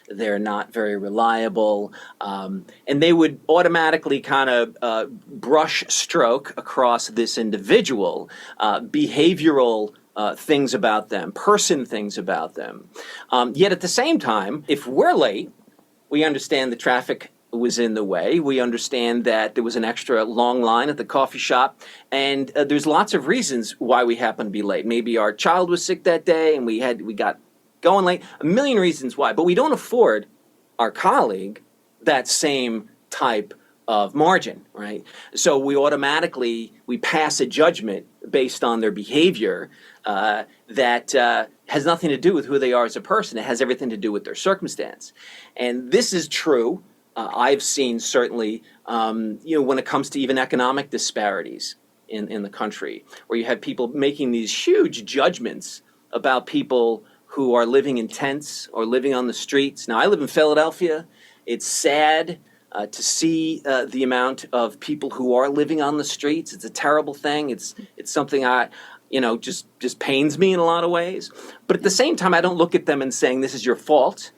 [SPEAKER 2] they're not very reliable. And they would automatically kind of brush stroke across this individual, behavioral things about them, things about them. Yet at the same time, if we're late, we understand the traffic was in the way. We understand that there was an extra long line at the coffee shop, and there's lots of reasons why we happen to be late. Maybe our child was sick that day and we got going late. A million reasons why, but we don't afford our colleague that same type of margin, right? So we pass a judgment based on their behavior that has nothing to do with who they are as a person. It has everything to do with their circumstance. And this is true. I've seen certainly, when it comes to even economic disparities in the country, where you have people making these huge judgments about people who are living in tents or living on the streets. Now, I live in Philadelphia. It's sad to see the amount of people who are living on the streets. It's a terrible thing. It's something just pains me in a lot of ways. But at the same time, I don't look at them and saying this is your fault.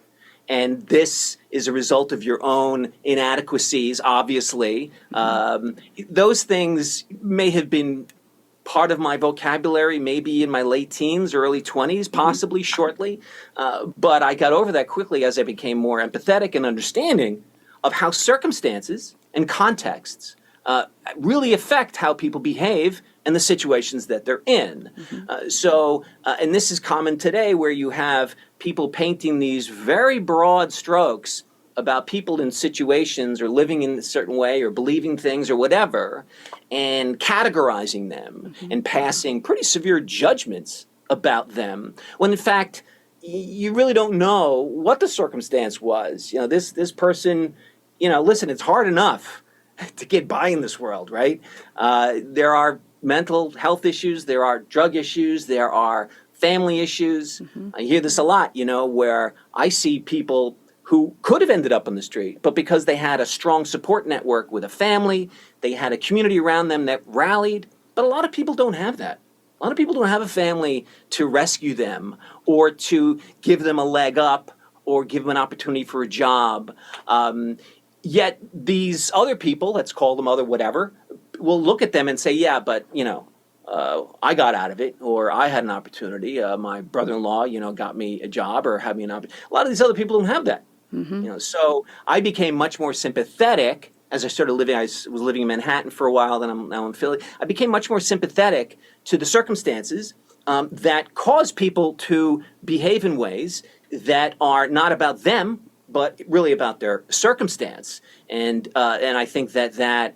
[SPEAKER 2] And this is a result of your own inadequacies, obviously. Those things may have been part of my vocabulary, maybe in my late teens, early 20s, possibly shortly. But I got over that quickly as I became more empathetic and understanding of how circumstances and contexts really affect how people behave and the situations that they're in. And this is common today, where you have people painting these very broad strokes about people in situations or living in a certain way or believing things or whatever, and categorizing them and passing pretty severe judgments about them, when in fact you really don't know what the circumstance was. This person, listen, it's hard enough to get by in this world, right? There are mental health issues, there are drug issues, there are family issues. I hear this a lot, where I see people who could have ended up on the street, but because they had a strong support network with a family, they had a community around them that rallied. But a lot of people don't have that. A lot of people don't have a family to rescue them or to give them a leg up or give them an opportunity for a job. Yet these other people, let's call them other whatever, will look at them and say, yeah, but, I got out of it, or I had an opportunity. My brother-in-law, got me a job or had me an opportunity. A lot of these other people don't have that. So I became much more sympathetic as I started living. I was living in Manhattan for a while, then I'm now in Philly. I became much more sympathetic to the circumstances that cause people to behave in ways that are not about them, but really about their circumstance. And I think that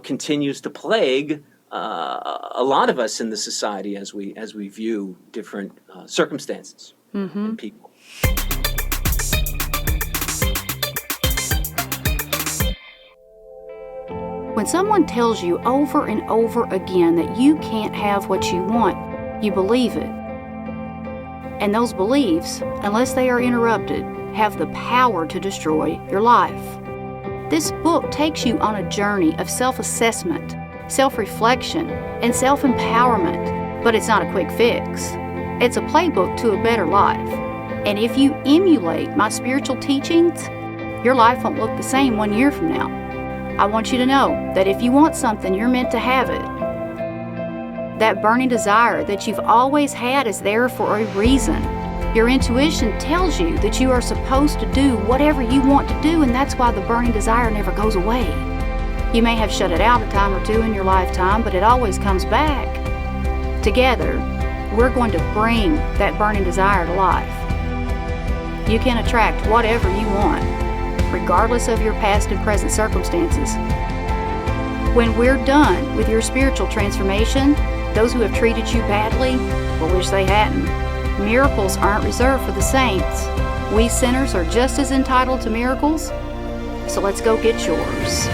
[SPEAKER 2] continues to plague a lot of us in the society as we view different circumstances and people.
[SPEAKER 1] When someone tells you over and over again that you can't have what you want, you believe it. And those beliefs, unless they are interrupted, have the power to destroy your life. This book takes you on a journey of self-assessment, self-reflection, and self-empowerment, but it's not a quick fix. It's a playbook to a better life. And if you emulate my spiritual teachings, your life won't look the same 1 year from now. I want you to know that if you want something, you're meant to have it. That burning desire that you've always had is there for a reason. Your intuition tells you that you are supposed to do whatever you want to do, and that's why the burning desire never goes away. You may have shut it out a time or two in your lifetime, but it always comes back. Together, we're going to bring that burning desire to life. You can attract whatever you want, regardless of your past and present circumstances. When we're done with your spiritual transformation, those who have treated you badly will wish they hadn't. Miracles aren't reserved for the saints. We sinners are just as entitled to miracles, so let's go get yours.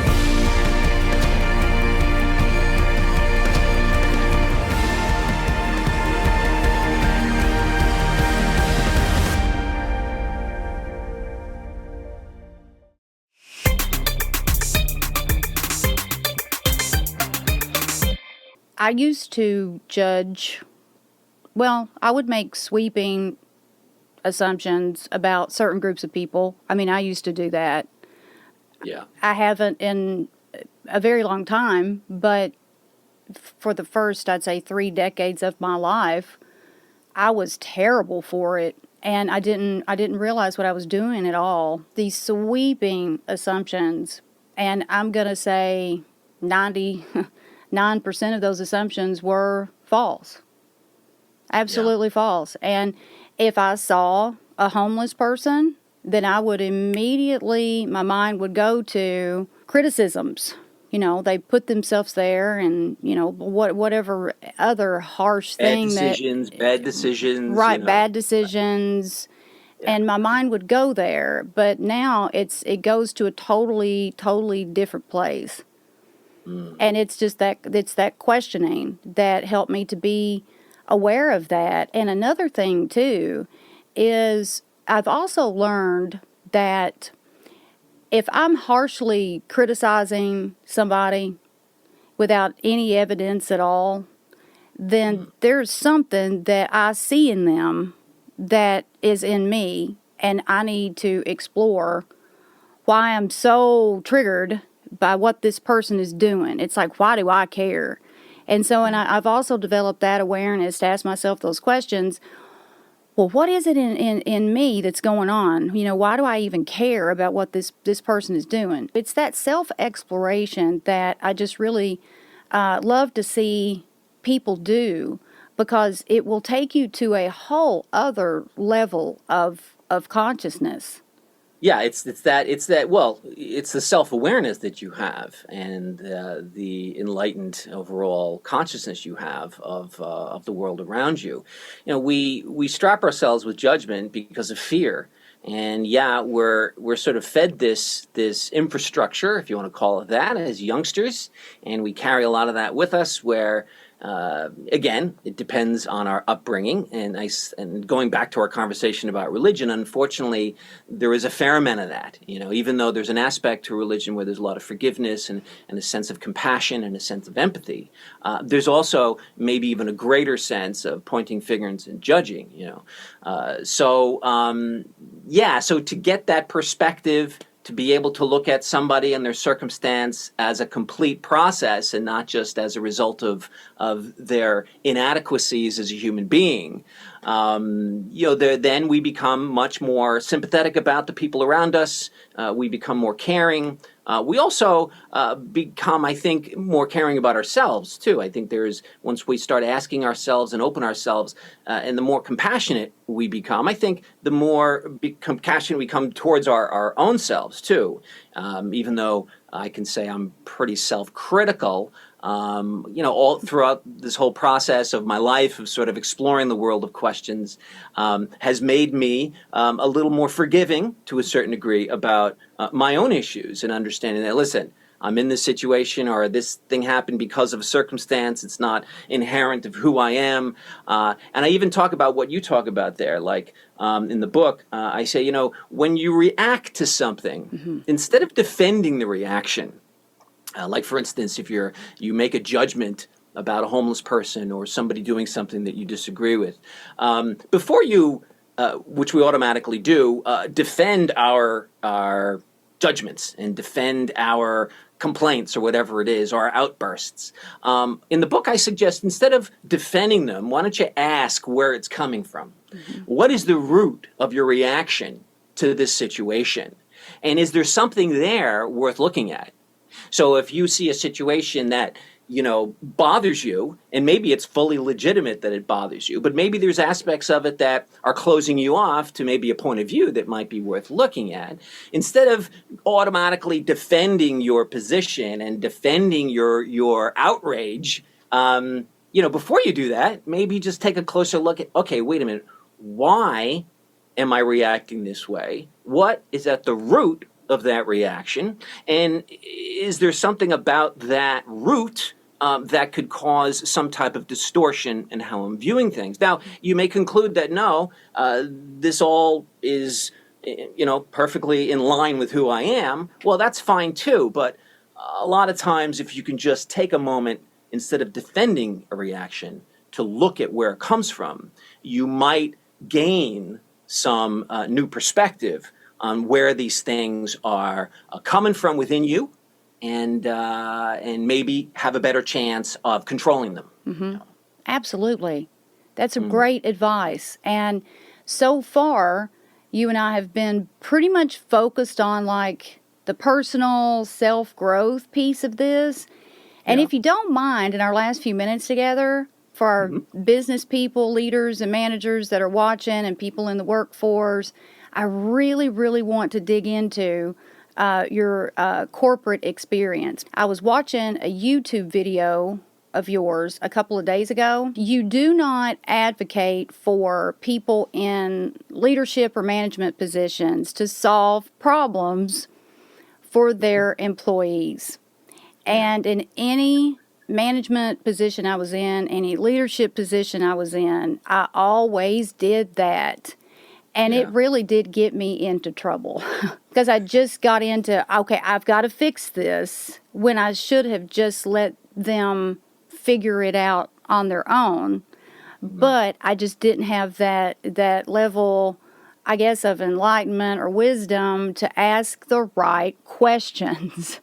[SPEAKER 1] I used to judge, I would make sweeping assumptions about certain groups of people. I used to do that.
[SPEAKER 2] Yeah.
[SPEAKER 1] I haven't in a very long time, but for the first, I'd say 3 decades of my life, I was terrible for it. And I didn't realize what I was doing at all. These sweeping assumptions, and I'm going to say 99% of those assumptions were false. Absolutely false. And if I saw a homeless person, then I would immediately, my mind would go to criticisms. They put themselves there and, whatever other harsh thing.
[SPEAKER 2] Bad decisions.
[SPEAKER 1] Right, bad decisions. Yeah. And my mind would go there. But now it goes to a totally, totally different place. And it's just that questioning that helped me to be aware of that. And another thing, too, is I've also learned that if I'm harshly criticizing somebody without any evidence at all, then there's something that I see in them that is in me, and I need to explore why I'm so triggered by what this person is doing. It's like, why do I care? And so, I've also developed that awareness to ask myself those questions. Well, what is it in me that's going on? Why do I even care about what this person is doing? It's that self-exploration that I just really love to see people do, because it will take you to a whole other level of consciousness.
[SPEAKER 2] Yeah, it's the self-awareness that you have, and the enlightened overall consciousness you have of the world around you. We strap ourselves with judgment because of fear, and we're sort of fed this infrastructure, if you want to call it that, as youngsters, and we carry a lot of that with us. Where again, it depends on our upbringing, and going back to our conversation about religion, unfortunately, there is a fair amount of that. Even though there's an aspect to religion where there's a lot of forgiveness and a sense of compassion and a sense of empathy, there's also maybe even a greater sense of pointing fingers and judging. So to get that perspective, to be able to look at somebody and their circumstance as a complete process and not just as a result of their inadequacies as a human being, then we become much more sympathetic about the people around us. We become more caring. We also become, I think, more caring about ourselves, too. I think once we start asking ourselves and open ourselves, and the more compassionate we become, I think the more compassionate we come towards our own selves, too. Even though I can say I'm pretty self-critical, all throughout this whole process of my life of sort of exploring the world of questions, has made me a little more forgiving to a certain degree about my own issues, and understanding that, listen, I'm in this situation, or this thing happened because of a circumstance. It's not inherent of who I am. And I even talk about what you talk about there. Like in the book, I say, when you react to something, instead of defending the reaction, like for instance, if you make a judgment about a homeless person or somebody doing something that you disagree with, before you, which we automatically do, defend our judgments and defend our complaints or whatever it is, or our outbursts. In the book, I suggest instead of defending them, why don't you ask where it's coming from? What is the root of your reaction to this situation? And is there something there worth looking at? So if you see a situation that bothers you, and maybe it's fully legitimate that it bothers you, but maybe there's aspects of it that are closing you off to maybe a point of view that might be worth looking at. Instead of automatically defending your position and defending your outrage, before you do that, maybe just take a closer look at, okay, wait a minute, why am I reacting this way? What is at the root of that reaction? And is there something about that root that could cause some type of distortion in how I'm viewing things? Now, you may conclude that no, this all is, perfectly in line with who I am. Well, that's fine too. But a lot of times, if you can just take a moment instead of defending a reaction to look at where it comes from, you might gain some new perspective on where these things are coming from within you, and maybe have a better chance of controlling them.
[SPEAKER 1] Mm-hmm. Absolutely. That's a great advice. And so far, you and I have been pretty much focused on like the personal self-growth piece of this. And if you don't mind, in our last few minutes together, for our business people, leaders, and managers that are watching, and people in the workforce, I really, really want to dig into your corporate experience. I was watching a YouTube video of yours a couple of days ago. You do not advocate for people in leadership or management positions to solve problems for their employees. And in any management position I was in, any leadership position I was in, I always did that. And it really did get me into trouble because I just got into, okay, I've got to fix this, when I should have just let them figure it out on their own. But I just didn't have that level, I guess, of enlightenment or wisdom to ask the right questions.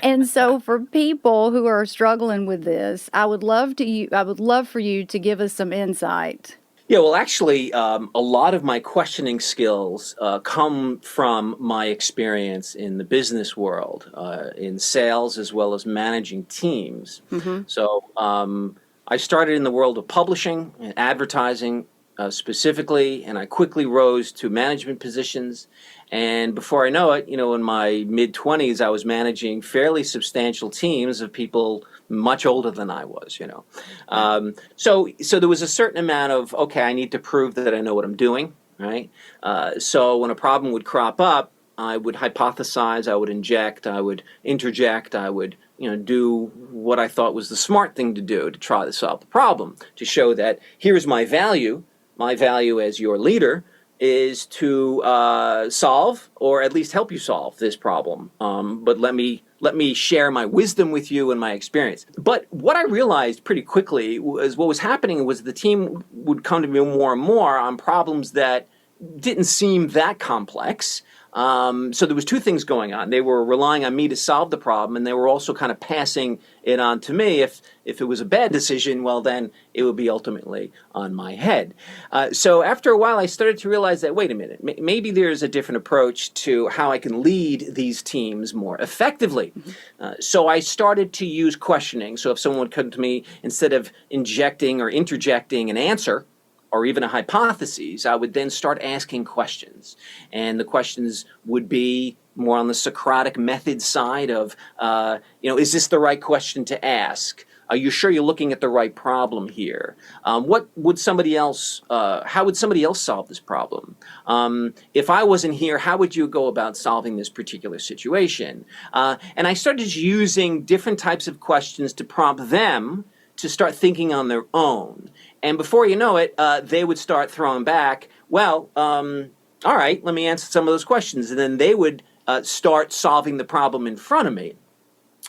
[SPEAKER 1] And so for people who are struggling with this, I would love for you to give us some insight.
[SPEAKER 2] Yeah, well, actually, a lot of my questioning skills come from my experience in the business world, in sales as well as managing teams. So I started in the world of publishing and advertising specifically, and I quickly rose to management positions. And before I know it, in my mid-20s, I was managing fairly substantial teams of people much older than I was, So there was a certain amount of, okay, I need to prove that I know what I'm doing, right? So when a problem would crop up, I would hypothesize, I would inject, I would interject, I would, do what I thought was the smart thing to do to try to solve the problem, to show that here's my value as your leader is to solve, or at least help you solve this problem. But let me share my wisdom with you and my experience. But what I realized pretty quickly was what was happening was the team would come to me more and more on problems that didn't seem that complex. So there was two things going on. They were relying on me to solve the problem, and they were also kind of passing it on to me. If it was a bad decision, well, then it would be ultimately on my head. So after a while, I started to realize that, wait a minute, maybe there's a different approach to how I can lead these teams more effectively. So I started to use questioning. So if someone would come to me, instead of injecting or interjecting an answer, or even a hypothesis, I would then start asking questions. And the questions would be more on the Socratic method side of, is this the right question to ask? Are you sure you're looking at the right problem here? What would somebody else, how would somebody else solve this problem? If I wasn't here, how would you go about solving this particular situation? And I started using different types of questions to prompt them to start thinking on their own. And before you know it, they would start throwing back, well, all right, let me answer some of those questions. And then they would start solving the problem in front of me.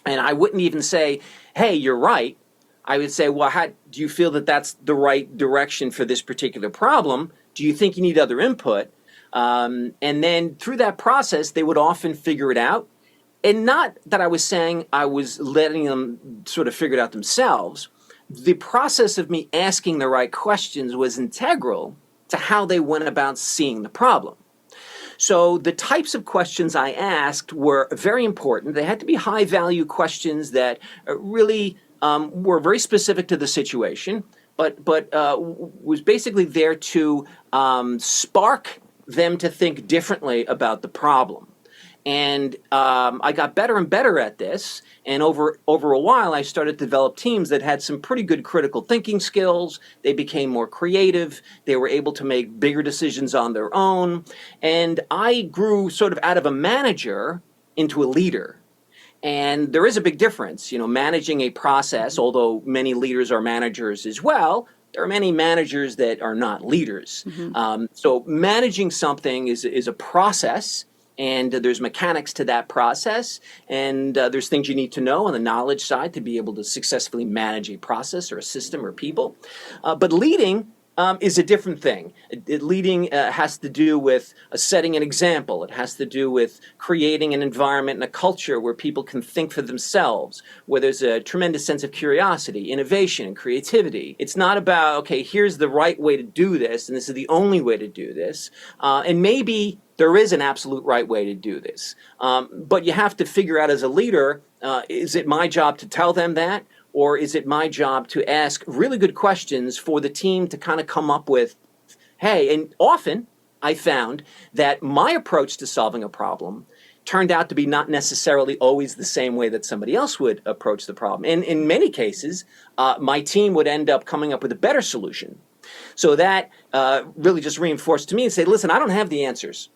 [SPEAKER 2] And I wouldn't even say, hey, you're right. I would say, well, how do you feel that that's the right direction for this particular problem? Do you think you need other input? And then through that process, they would often figure it out. And not that I was saying I was letting them sort of figure it out themselves. The process of me asking the right questions was integral to how they went about seeing the problem. So the types of questions I asked were very important. They had to be high-value questions that really were very specific to the situation, but was basically there to spark them to think differently about the problem. And I got better and better at this. And over a while, I started to develop teams that had some pretty good critical thinking skills. They became more creative. They were able to make bigger decisions on their own. And I grew sort of out of a manager into a leader. And there is a big difference, managing a process, although many leaders are managers as well. There are many managers that are not leaders. So managing something is a process. And there's mechanics to that process, and there's things you need to know on the knowledge side to be able to successfully manage a process or a system or people. But leading is a different thing. Leading has to do with setting an example. It has to do with creating an environment and a culture where people can think for themselves, where there's a tremendous sense of curiosity, innovation, and creativity. It's not about, okay, here's the right way to do this, and this is the only way to do this. And maybe there is an absolute right way to do this. But you have to figure out as a leader, is it my job to tell them that? Or is it my job to ask really good questions for the team to kind of come up with, hey, and often I found that my approach to solving a problem turned out to be not necessarily always the same way that somebody else would approach the problem. And in many cases, my team would end up coming up with a better solution. So that really just reinforced to me and say, listen, I don't have the answers.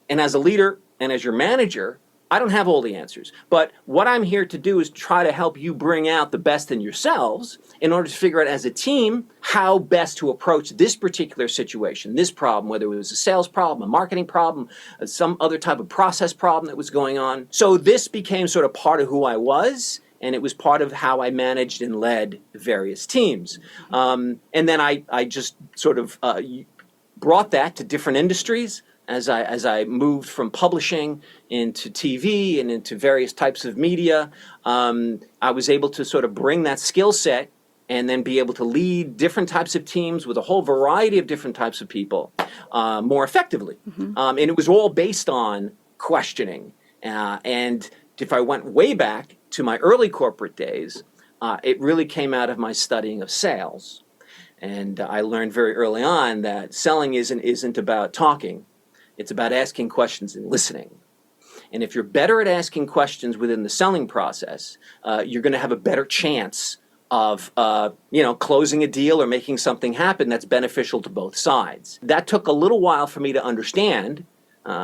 [SPEAKER 2] And as a leader and as your manager, I don't have all the answers. But what I'm here to do is try to help you bring out the best in yourselves in order to figure out as a team how best to approach this particular situation, this problem, whether it was a sales problem, a marketing problem, some other type of process problem that was going on. So this became sort of part of who I was. And it was part of how I managed and led various teams. And then I just sort of brought that to different industries. As I moved from publishing into TV and into various types of media, I was able to sort of bring that skill set and then be able to lead different types of teams with a whole variety of different types of people more effectively. And it was all based on questioning. And if I went way back to my early corporate days, it really came out of my studying of sales. And I learned very early on that selling isn't about talking. It's about asking questions and listening. And if you're better at asking questions within the selling process, you're going to have a better chance of closing a deal or making something happen that's beneficial to both sides. That took a little while for me to understand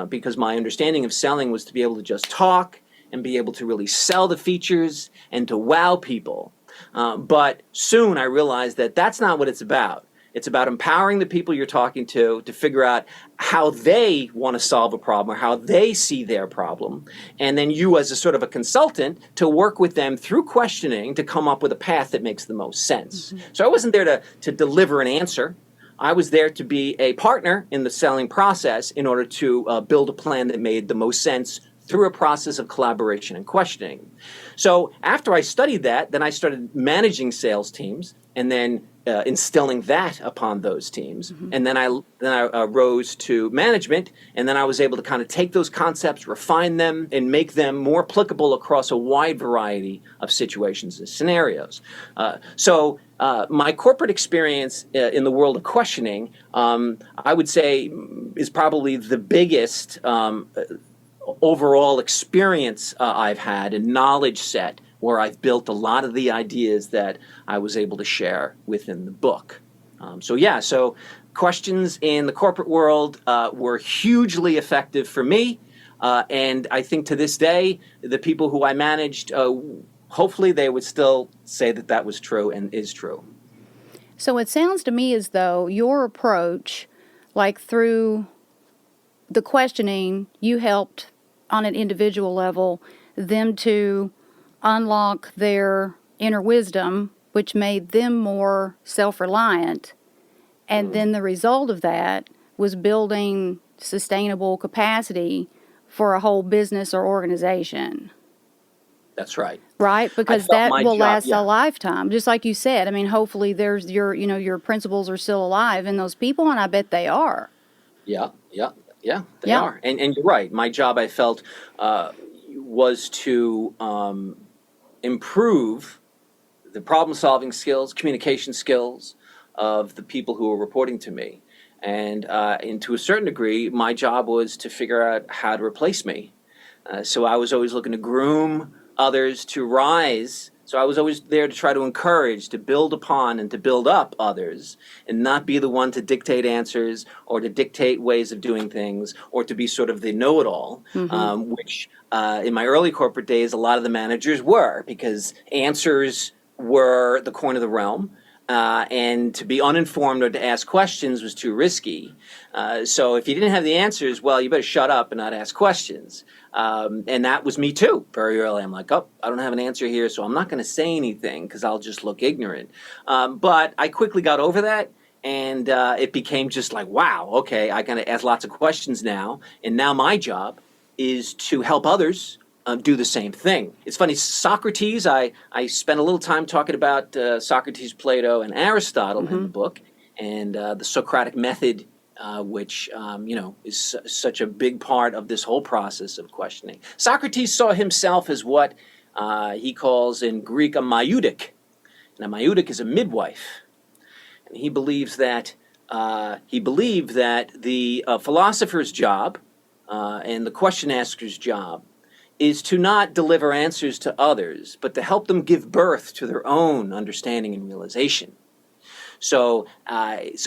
[SPEAKER 2] because my understanding of selling was to be able to just talk and be able to really sell the features and to wow people. But soon I realized that that's not what it's about. It's about empowering the people you're talking to figure out how they want to solve a problem or how they see their problem. And then you as a sort of a consultant to work with them through questioning to come up with a path that makes the most sense. So I wasn't there to deliver an answer. I was there to be a partner in the selling process in order to build a plan that made the most sense through a process of collaboration and questioning. So after I studied that, then I started managing sales teams and then instilling that upon those teams. And then I rose to management, and then I was able to kind of take those concepts, refine them, and make them more applicable across a wide variety of situations and scenarios. So my corporate experience in the world of questioning, I would say, is probably the biggest overall experience I've had and knowledge set where I've built a lot of the ideas that I was able to share within the book. So questions in the corporate world were hugely effective for me. And I think to this day, the people who I managed, hopefully they would still say that that was true and is true.
[SPEAKER 1] So it sounds to me as though your approach, like through the questioning, you helped on an individual level them to unlock their inner wisdom, which made them more self-reliant. And then the result of that was building sustainable capacity for a whole business or organization.
[SPEAKER 2] That's right.
[SPEAKER 1] Right? Because that will last
[SPEAKER 2] a
[SPEAKER 1] lifetime. Just like you said, I mean, hopefully there's your principles are still alive in those people, and I bet they are.
[SPEAKER 2] Yeah, they are. And you're right. My job, I felt, was to improve the the problem-solving skills, communication skills of the people who were reporting to me. And to a certain degree, my job was to figure out how to replace me. So I was always looking to groom others to rise. So I was always there to try to encourage, to build upon, and to build up others, and not be the one to dictate answers or to dictate ways of doing things or to be sort of the know-it-all, which in my early corporate days, a lot of the managers were, because answers were the coin of the realm. And to be uninformed or to ask questions was too risky. So if you didn't have the answers, well, you better shut up and not ask questions. And that was me too, very early. I'm like, oh, I don't have an answer here, so I'm not going to say anything because I'll just look ignorant. But I quickly got over that, and it became just like, wow, okay, I got to ask lots of questions now. And now my job is to help others do the same thing. It's funny, Socrates, I spent a little time talking about Socrates, Plato, and Aristotle in the book, and the Socratic method, which, is such a big part of this whole process of questioning. Socrates saw himself as what he calls in Greek a maieutic. And a maieutic is a midwife. And he believed that the philosopher's job and the question asker's job is to not deliver answers to others, but to help them give birth to their own understanding and realization. So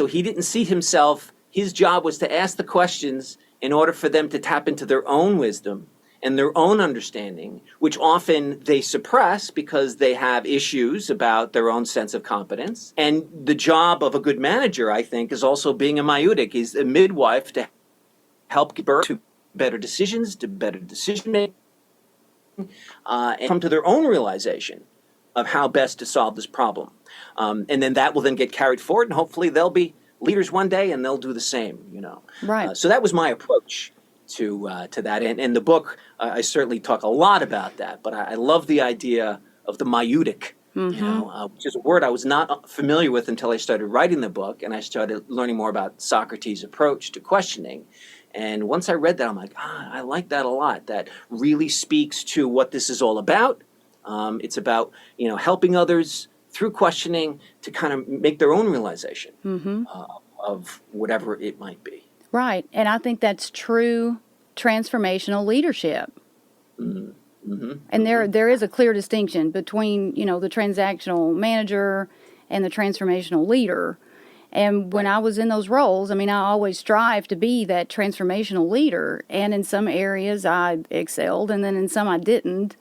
[SPEAKER 2] he didn't see himself, his job was to ask the questions in order for them to tap into their own wisdom and their own understanding, which often they suppress because they have issues about their own sense of competence. And the job of a good manager, I think, is also being a maieutic, is a midwife to help give birth to better decisions, to better decision-making, and come to their own realization of how best to solve this problem. And then that will then get carried forward, and hopefully they'll be leaders one day and they'll do the same,
[SPEAKER 1] Right.
[SPEAKER 2] So that was my approach to that. And in the book, I certainly talk a lot about that, but I love the idea of the maieutic, which is a word I was not familiar with until I started writing the book, and I started learning more about Socrates' approach to questioning. And once I read that, I'm like, I like that a lot. That really speaks to what this is all about. It's about, helping others through questioning to kind of make their own realization of whatever it might be.
[SPEAKER 1] Right. And I think that's true transformational leadership. And there is a clear distinction between, the transactional manager and the transformational leader. And when I was in those roles, I always strive to be that transformational leader. And in some areas I excelled, and then in some I didn't.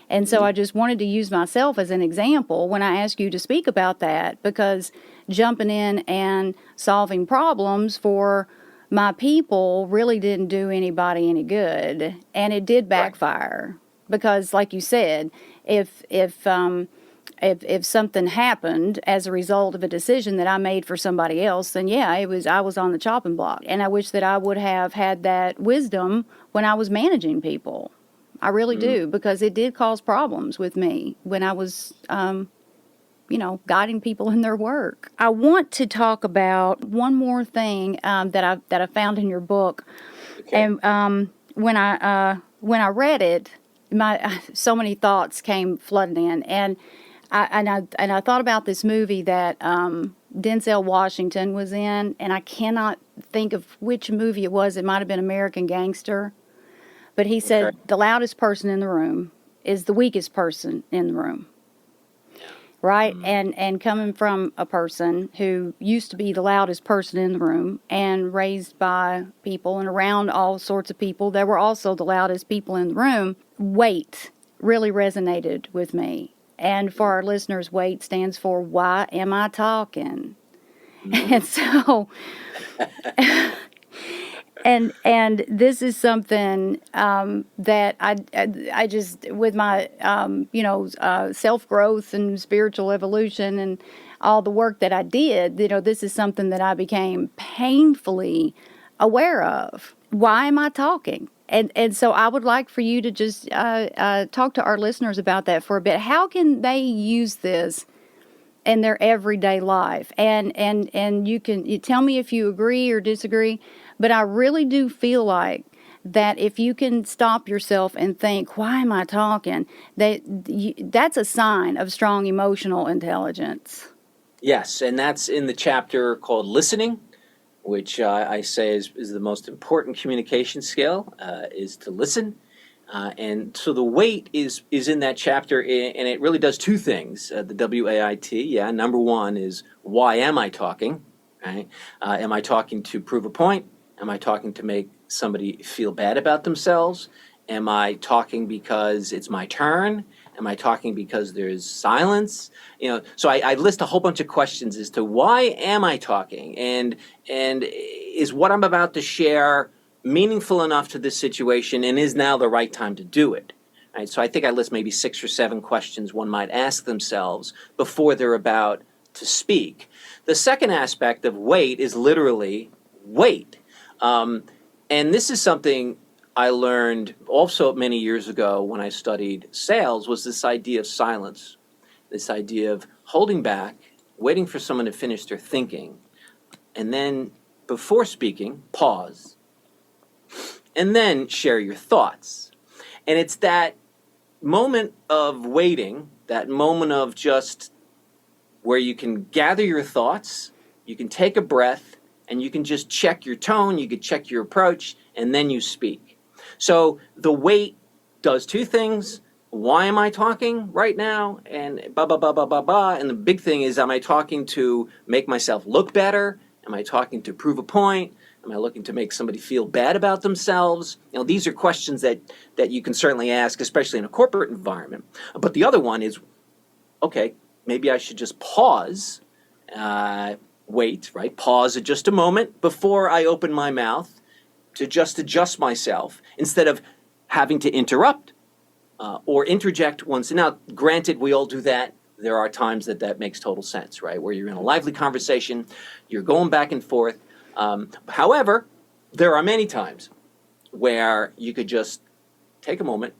[SPEAKER 1] And so I just wanted to use myself as an example when I asked you to speak about that, because jumping in and solving problems for my people really didn't do anybody any good. And it did backfire because, like you said, if something happened as a result of a decision that I made for somebody else, then I was on the chopping block. And I wish that I would have had that wisdom when I was managing people. I really do, because it did cause problems with me when I was, guiding people in their work. I want to talk about one more thing that I found in your book, and when I read it, so many thoughts came flooding in, and I thought about this movie that Denzel Washington was in, and I cannot think of which movie it was. It might have been American Gangster. But he said the loudest person in the room is the weakest person in the room, right? And coming from a person who used to be the loudest person in the room and raised by people and around all sorts of people that were also the loudest people in the room, weight really resonated with me. And for our listeners, WAIT stands for Why Am I Talking? And so... And this is something that I just, with my, self-growth and spiritual evolution and all the work that I did, this is something that I became painfully aware of. Why am I talking? And so I would like for you to just talk to our listeners about that for a bit. How can they use this in their everyday life? And you tell me if you agree or disagree, but I really do feel like that if you can stop yourself and think, why am I talking? That's a sign of strong emotional intelligence.
[SPEAKER 2] Yes, and that's in the chapter called Listening, which I say is the most important communication skill, is to listen. And so the weight is in that chapter, and it really does two things. The WAIT, number one is, why am I talking? Right? Am I talking to prove a point? Am I talking to make somebody feel bad about themselves? Am I talking because it's my turn? Am I talking because there's silence? So I list a whole bunch of questions as to why am I talking, and is what I'm about to share meaningful enough to this situation, and is now the right time to do it? Right? So I think I list maybe 6 or 7 questions one might ask themselves before they're about to speak. The second aspect of wait is literally wait. And this is something I learned also many years ago when I studied sales, was this idea of silence, this idea of holding back, waiting for someone to finish their thinking, and then before speaking, pause, and then share your thoughts. And it's that moment of waiting, that moment of just where you can gather your thoughts, you can take a breath, and you can just check your tone, you can check your approach, and then you speak. So the wait does two things. Why am I talking right now? And blah, blah, blah, blah, blah, blah. And the big thing is, am I talking to make myself look better? Am I talking to prove a point? Am I looking to make somebody feel bad about themselves? These are questions that you can certainly ask, especially in a corporate environment. But the other one is, okay, maybe I should just pause, wait, right? Pause just a moment before I open my mouth to just adjust myself instead of having to interrupt or interject once. Now, granted, we all do that. There are times that makes total sense, right? Where you're in a lively conversation, you're going back and forth. However, there are many times where you could just take a moment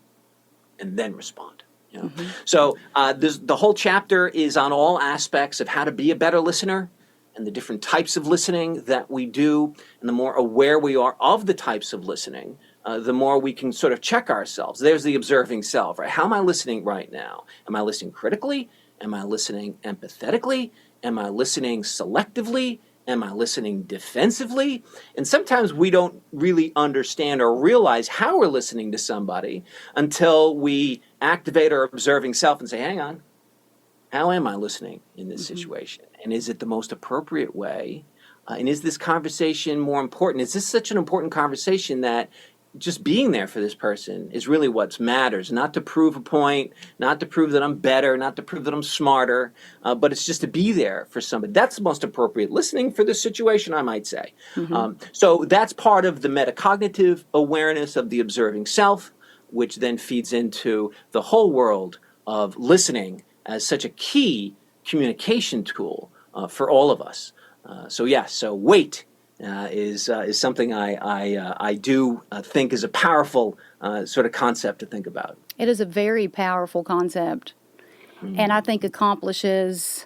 [SPEAKER 2] and then respond. Mm-hmm. So the whole chapter is on all aspects of how to be a better listener and the different types of listening that we do. And the more aware we are of the types of listening, the more we can sort of check ourselves. There's the observing self, right? How am I listening right now? Am I listening critically? Am I listening empathetically? Am I listening selectively? Am I listening defensively? And sometimes we don't really understand or realize how we're listening to somebody until we activate our observing self and say, hang on, how am I listening in this situation? And is it the most appropriate way? And is this conversation more important? Is this such an important conversation that just being there for this person is really what matters? Not to prove a point, not to prove that I'm better, not to prove that I'm smarter, but it's just to be there for somebody. That's the most appropriate listening for this situation, I might say. So that's part of the metacognitive awareness of the observing self, which then feeds into the whole world of listening as such a key communication tool for all of us. So wait is something I do think is a powerful sort of concept to think about.
[SPEAKER 1] It is a very powerful concept, and I think accomplishes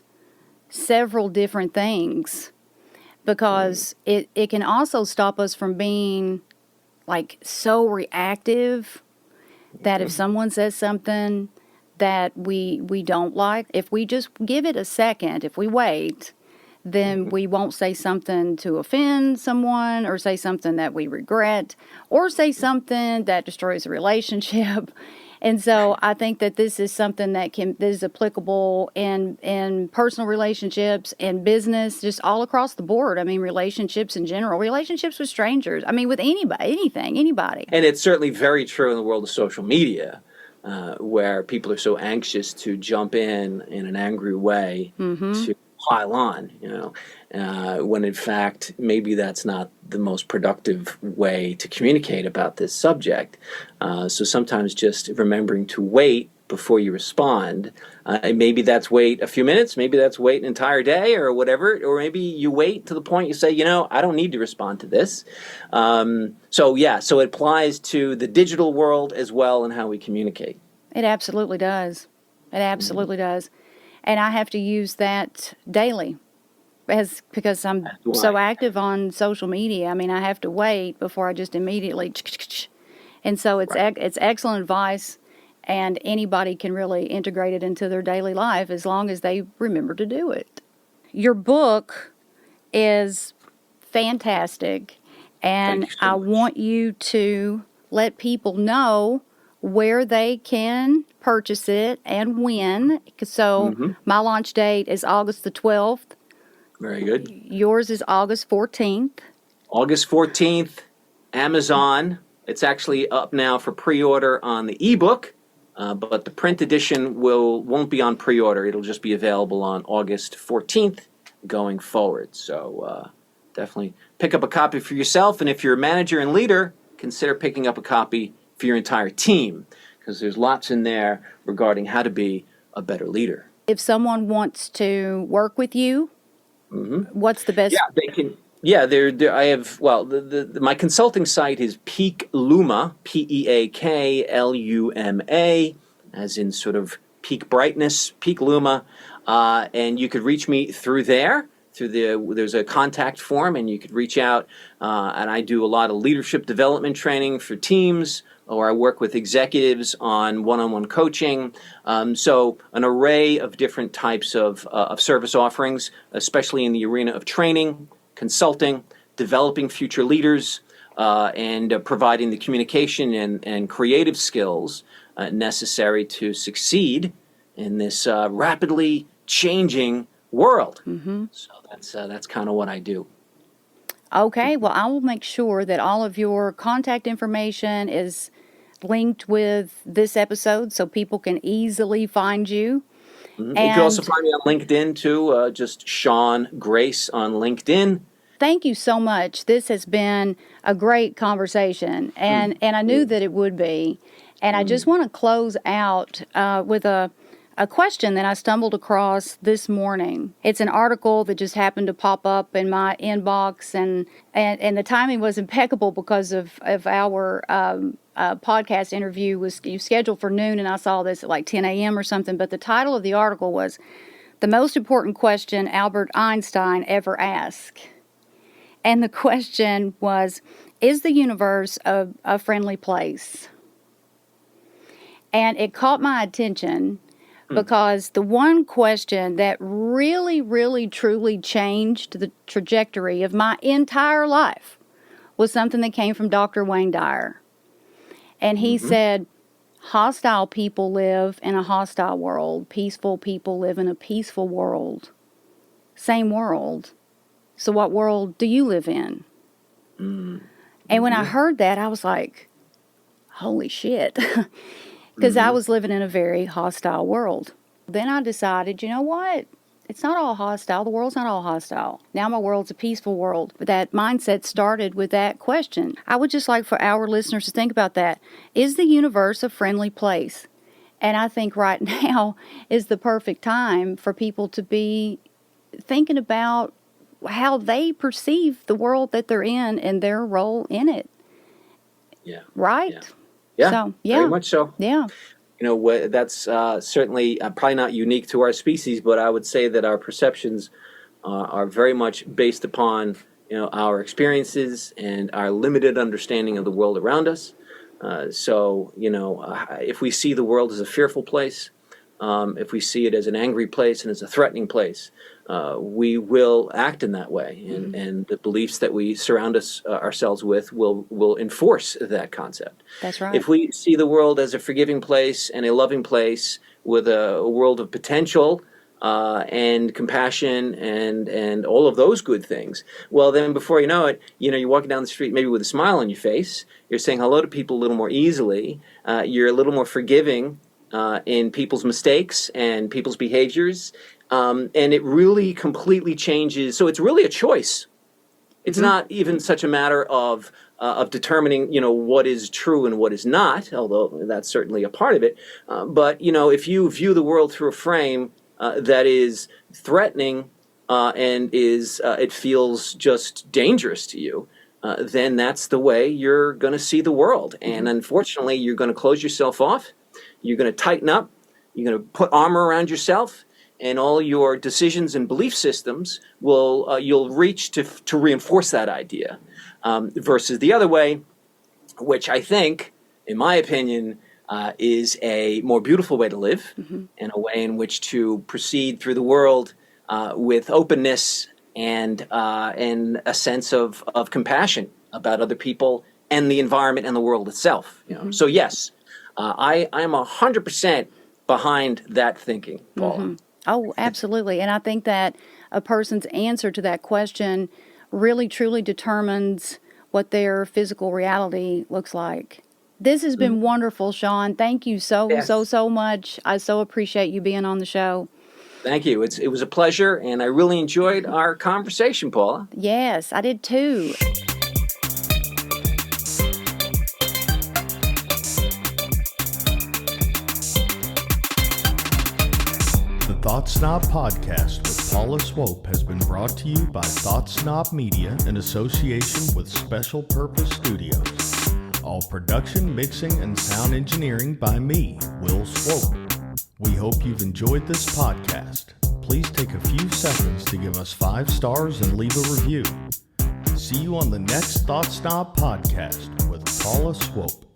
[SPEAKER 1] several different things, because it can also stop us from being like so reactive that if someone says something that we don't like, if we just give it a second, if we wait, then we won't say something to offend someone, or say something that we regret, or say something that destroys a relationship. And so I think that this is something that is applicable in personal relationships, in business, just all across the board. I mean, relationships in general, relationships with strangers. I mean, with anybody.
[SPEAKER 2] And it's certainly very true in the world of social media, where people are so anxious to jump in an angry way to pile on, when in fact maybe that's not the most productive way to communicate about this subject. So sometimes just remembering to wait before you respond, maybe that's wait a few minutes, maybe that's wait an entire day or whatever, or maybe you wait to the point you say, I don't need to respond to this. So it applies to the digital world as well and how we communicate.
[SPEAKER 1] It absolutely does. It absolutely does. And I have to use that daily. because I'm
[SPEAKER 2] Do
[SPEAKER 1] so
[SPEAKER 2] I.
[SPEAKER 1] active on social media. I mean, I have to wait before I just immediately. And so
[SPEAKER 2] Right.
[SPEAKER 1] it's excellent advice, and anybody can really integrate it into their daily life as long as they remember to do it. Your book is fantastic,
[SPEAKER 2] Thank
[SPEAKER 1] and
[SPEAKER 2] you so
[SPEAKER 1] I
[SPEAKER 2] much.
[SPEAKER 1] want you to let people know where they can purchase it and when. So
[SPEAKER 2] Hmm.
[SPEAKER 1] my launch date is August the 12th.
[SPEAKER 2] Very good.
[SPEAKER 1] Yours is August 14th.
[SPEAKER 2] August 14th, Amazon. It's actually up now for pre-order on the ebook, but the print edition won't be on pre-order. It'll just be available on August 14th going forward. So definitely pick up a copy for yourself, and if you're a manager and leader, consider picking up a copy for your entire team, because there's lots in there regarding how to be a better leader.
[SPEAKER 1] If someone wants to work with you, what's the
[SPEAKER 2] Yeah,
[SPEAKER 1] best?
[SPEAKER 2] they can. Yeah, I have. Well, my consulting site is Peak Luma, Peakluma, as in sort of peak brightness, Peak Luma, and you could reach me through there. There's a contact form, and you could reach out. And I do a lot of leadership development training for teams, or I work with executives on one-on-one coaching. So an array of different types of service offerings, especially in the arena of training, consulting, developing future leaders, and providing the communication and creative skills necessary to succeed in this rapidly changing world. So that's kind of what I do.
[SPEAKER 1] Okay, well, I will make sure that all of your contact information is linked with this episode so people can easily find you.
[SPEAKER 2] You can also
[SPEAKER 1] And
[SPEAKER 2] find me on LinkedIn too, just Sean Grace on LinkedIn.
[SPEAKER 1] thank you so much. This has been a great conversation, and I knew that it would be. And I just want to close out with a question that I stumbled across this morning. It's an article that just happened to pop up in my inbox, and the timing was impeccable because of our podcast interview was scheduled for noon, and I saw this at like 10 a.m. or something. But the title of the article was "The Most Important Question Albert Einstein Ever Asked." And the question was, is the universe a friendly place? And it caught my attention because the one question that really, really, truly changed the trajectory of my entire life was something that came from Dr. Wayne Dyer. And he said, hostile people live in a hostile world. Peaceful people live in a peaceful world. Same world. So what world do you live in? And when I heard that, I was like, holy shit. Because I was living in a very hostile world. Then I decided, you know what? It's not all hostile. The world's not all hostile. Now my world's a peaceful world. But that mindset started with that question. I would just like for our listeners to think about that. Is the universe a friendly place? And I think right now is the perfect time for people to be thinking about how they perceive the world that they're in and their role in it.
[SPEAKER 2] Yeah.
[SPEAKER 1] Right?
[SPEAKER 2] Yeah.
[SPEAKER 1] So,
[SPEAKER 2] Very much so.
[SPEAKER 1] Yeah.
[SPEAKER 2] That's certainly probably not unique to our species, but I would say that our perceptions are very much based upon our experiences and our limited understanding of the world around us. If we see the world as a fearful place, if we see it as an angry place and as a threatening place, we will act in that way, and the beliefs that we surround ourselves with will enforce that concept.
[SPEAKER 1] That's right.
[SPEAKER 2] If we see the world as a forgiving place and a loving place with a world of potential and compassion and all of those good things, well, then before you know it, you're walking down the street maybe with a smile on your face. You're saying hello to people a little more easily. You're a little more forgiving in people's mistakes and people's behaviors. And it really completely changes. So it's really a choice. It's not even such a matter of determining, what is true and what is not, although that's certainly a part of it. But if you view the world through a frame that is threatening and it feels just dangerous to you, then that's the way you're going to see the world. And unfortunately, you're going to close yourself off. You're going to tighten up. You're going to put armor around yourself. and all your decisions and belief systems will you'll reach to reinforce that idea, versus the other way, which I think, in my opinion, is a more beautiful way to live, and a way in which to proceed through the world with openness and a sense of compassion about other people and the environment and the world itself. So yes, I am 100% behind that thinking, Paula.
[SPEAKER 1] Oh, absolutely. And I think that a person's answer to that question really truly determines what their physical reality looks like. This has been wonderful, Sean. Thank you so much. I so appreciate you being on the show.
[SPEAKER 2] Thank you. It was a pleasure, and I really enjoyed our conversation, Paula.
[SPEAKER 1] Yes, I did too.
[SPEAKER 3] The Thought Snob Podcast with Paula Swope has been brought to you by Thought Snob Media in association with Special Purpose Studios. All production, mixing, and sound engineering by me, Will Swope. We hope you've enjoyed this podcast. Please take a few seconds to give us 5 stars and leave a review. See you on the next Thought Snob Podcast with Paula Swope.